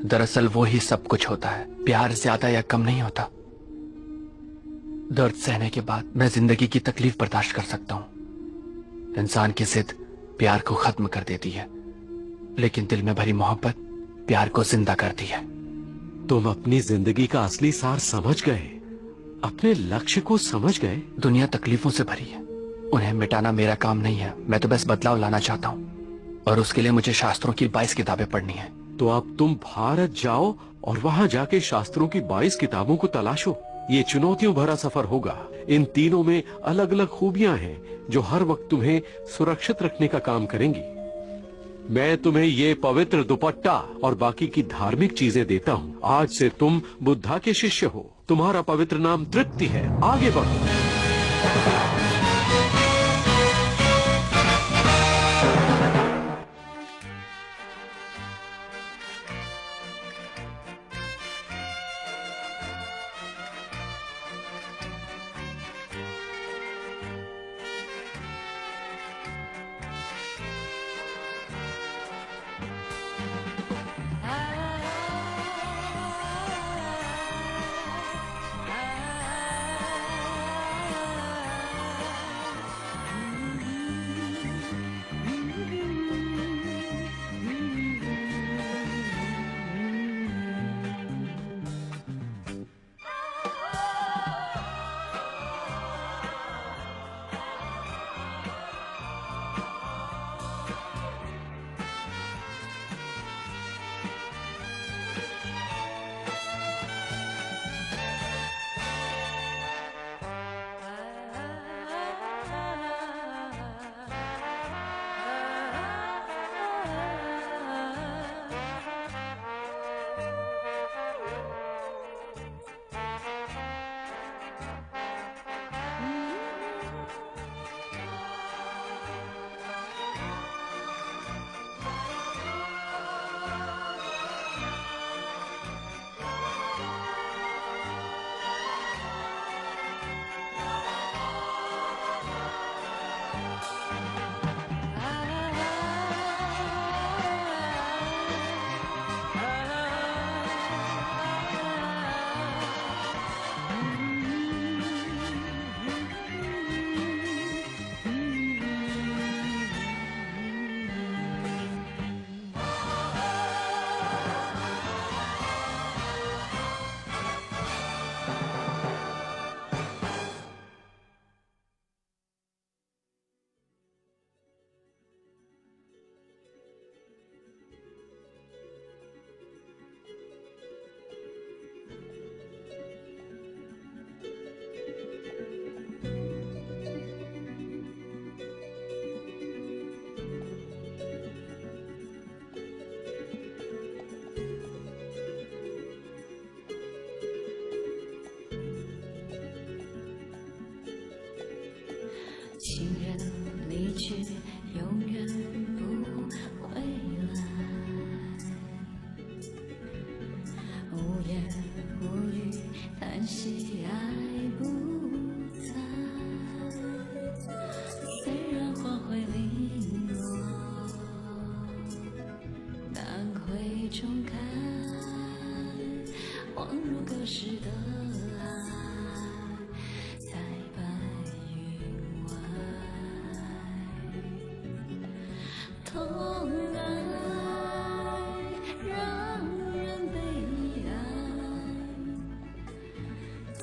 S12: दरअसल वो ही सब कुछ होता है। प्यार ज्यादा या कम नहीं होता। दर्द सहने के बाद मैं जिंदगी की तकलीफ बर्दाश्त कर सकता हूं। इंसान की जिद प्यार को खत्म कर देती है, लेकिन दिल में भरी मोहब्बत प्यार को जिंदा करती है।
S9: तुम अपनी जिंदगी का असली सार समझ गए, अपने लक्ष्य को समझ गए।
S12: दुनिया तकलीफों से भरी है, उन्हें मिटाना मेरा काम नहीं है। मैं तो बस बदलाव लाना चाहता हूँ, और उसके लिए मुझे शास्त्रों की 22 किताबें पढ़नी है।
S9: तो अब तुम भारत जाओ और वहाँ जाके शास्त्रों की 22 किताबों को तलाशो। ये चुनौतियों भरा सफर होगा। इन तीनों में अलग अलग खूबियां हैं जो हर वक्त तुम्हें सुरक्षित रखने का काम करेंगी। मैं तुम्हें ये पवित्र दुपट्टा और बाकी की धार्मिक चीजें देता हूँ। आज से तुम बुद्धा के शिष्य हो। तुम्हारा पवित्र नाम तृप्ति है। आगे बढ़ो।
S16: 情人离去，永远不回来。无言无语，叹息爱不在。虽然花会零落，但会重开，恍如隔世的爱。痛爱让人悲哀，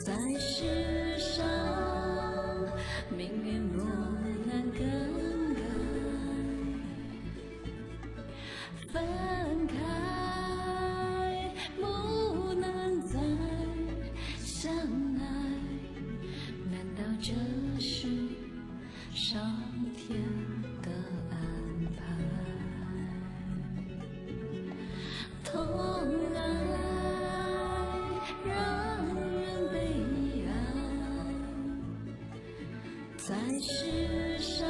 S16: 在世上命运不能更改，分开不能再相爱，难道这是上天的安排？痛爱让人悲哀，在世上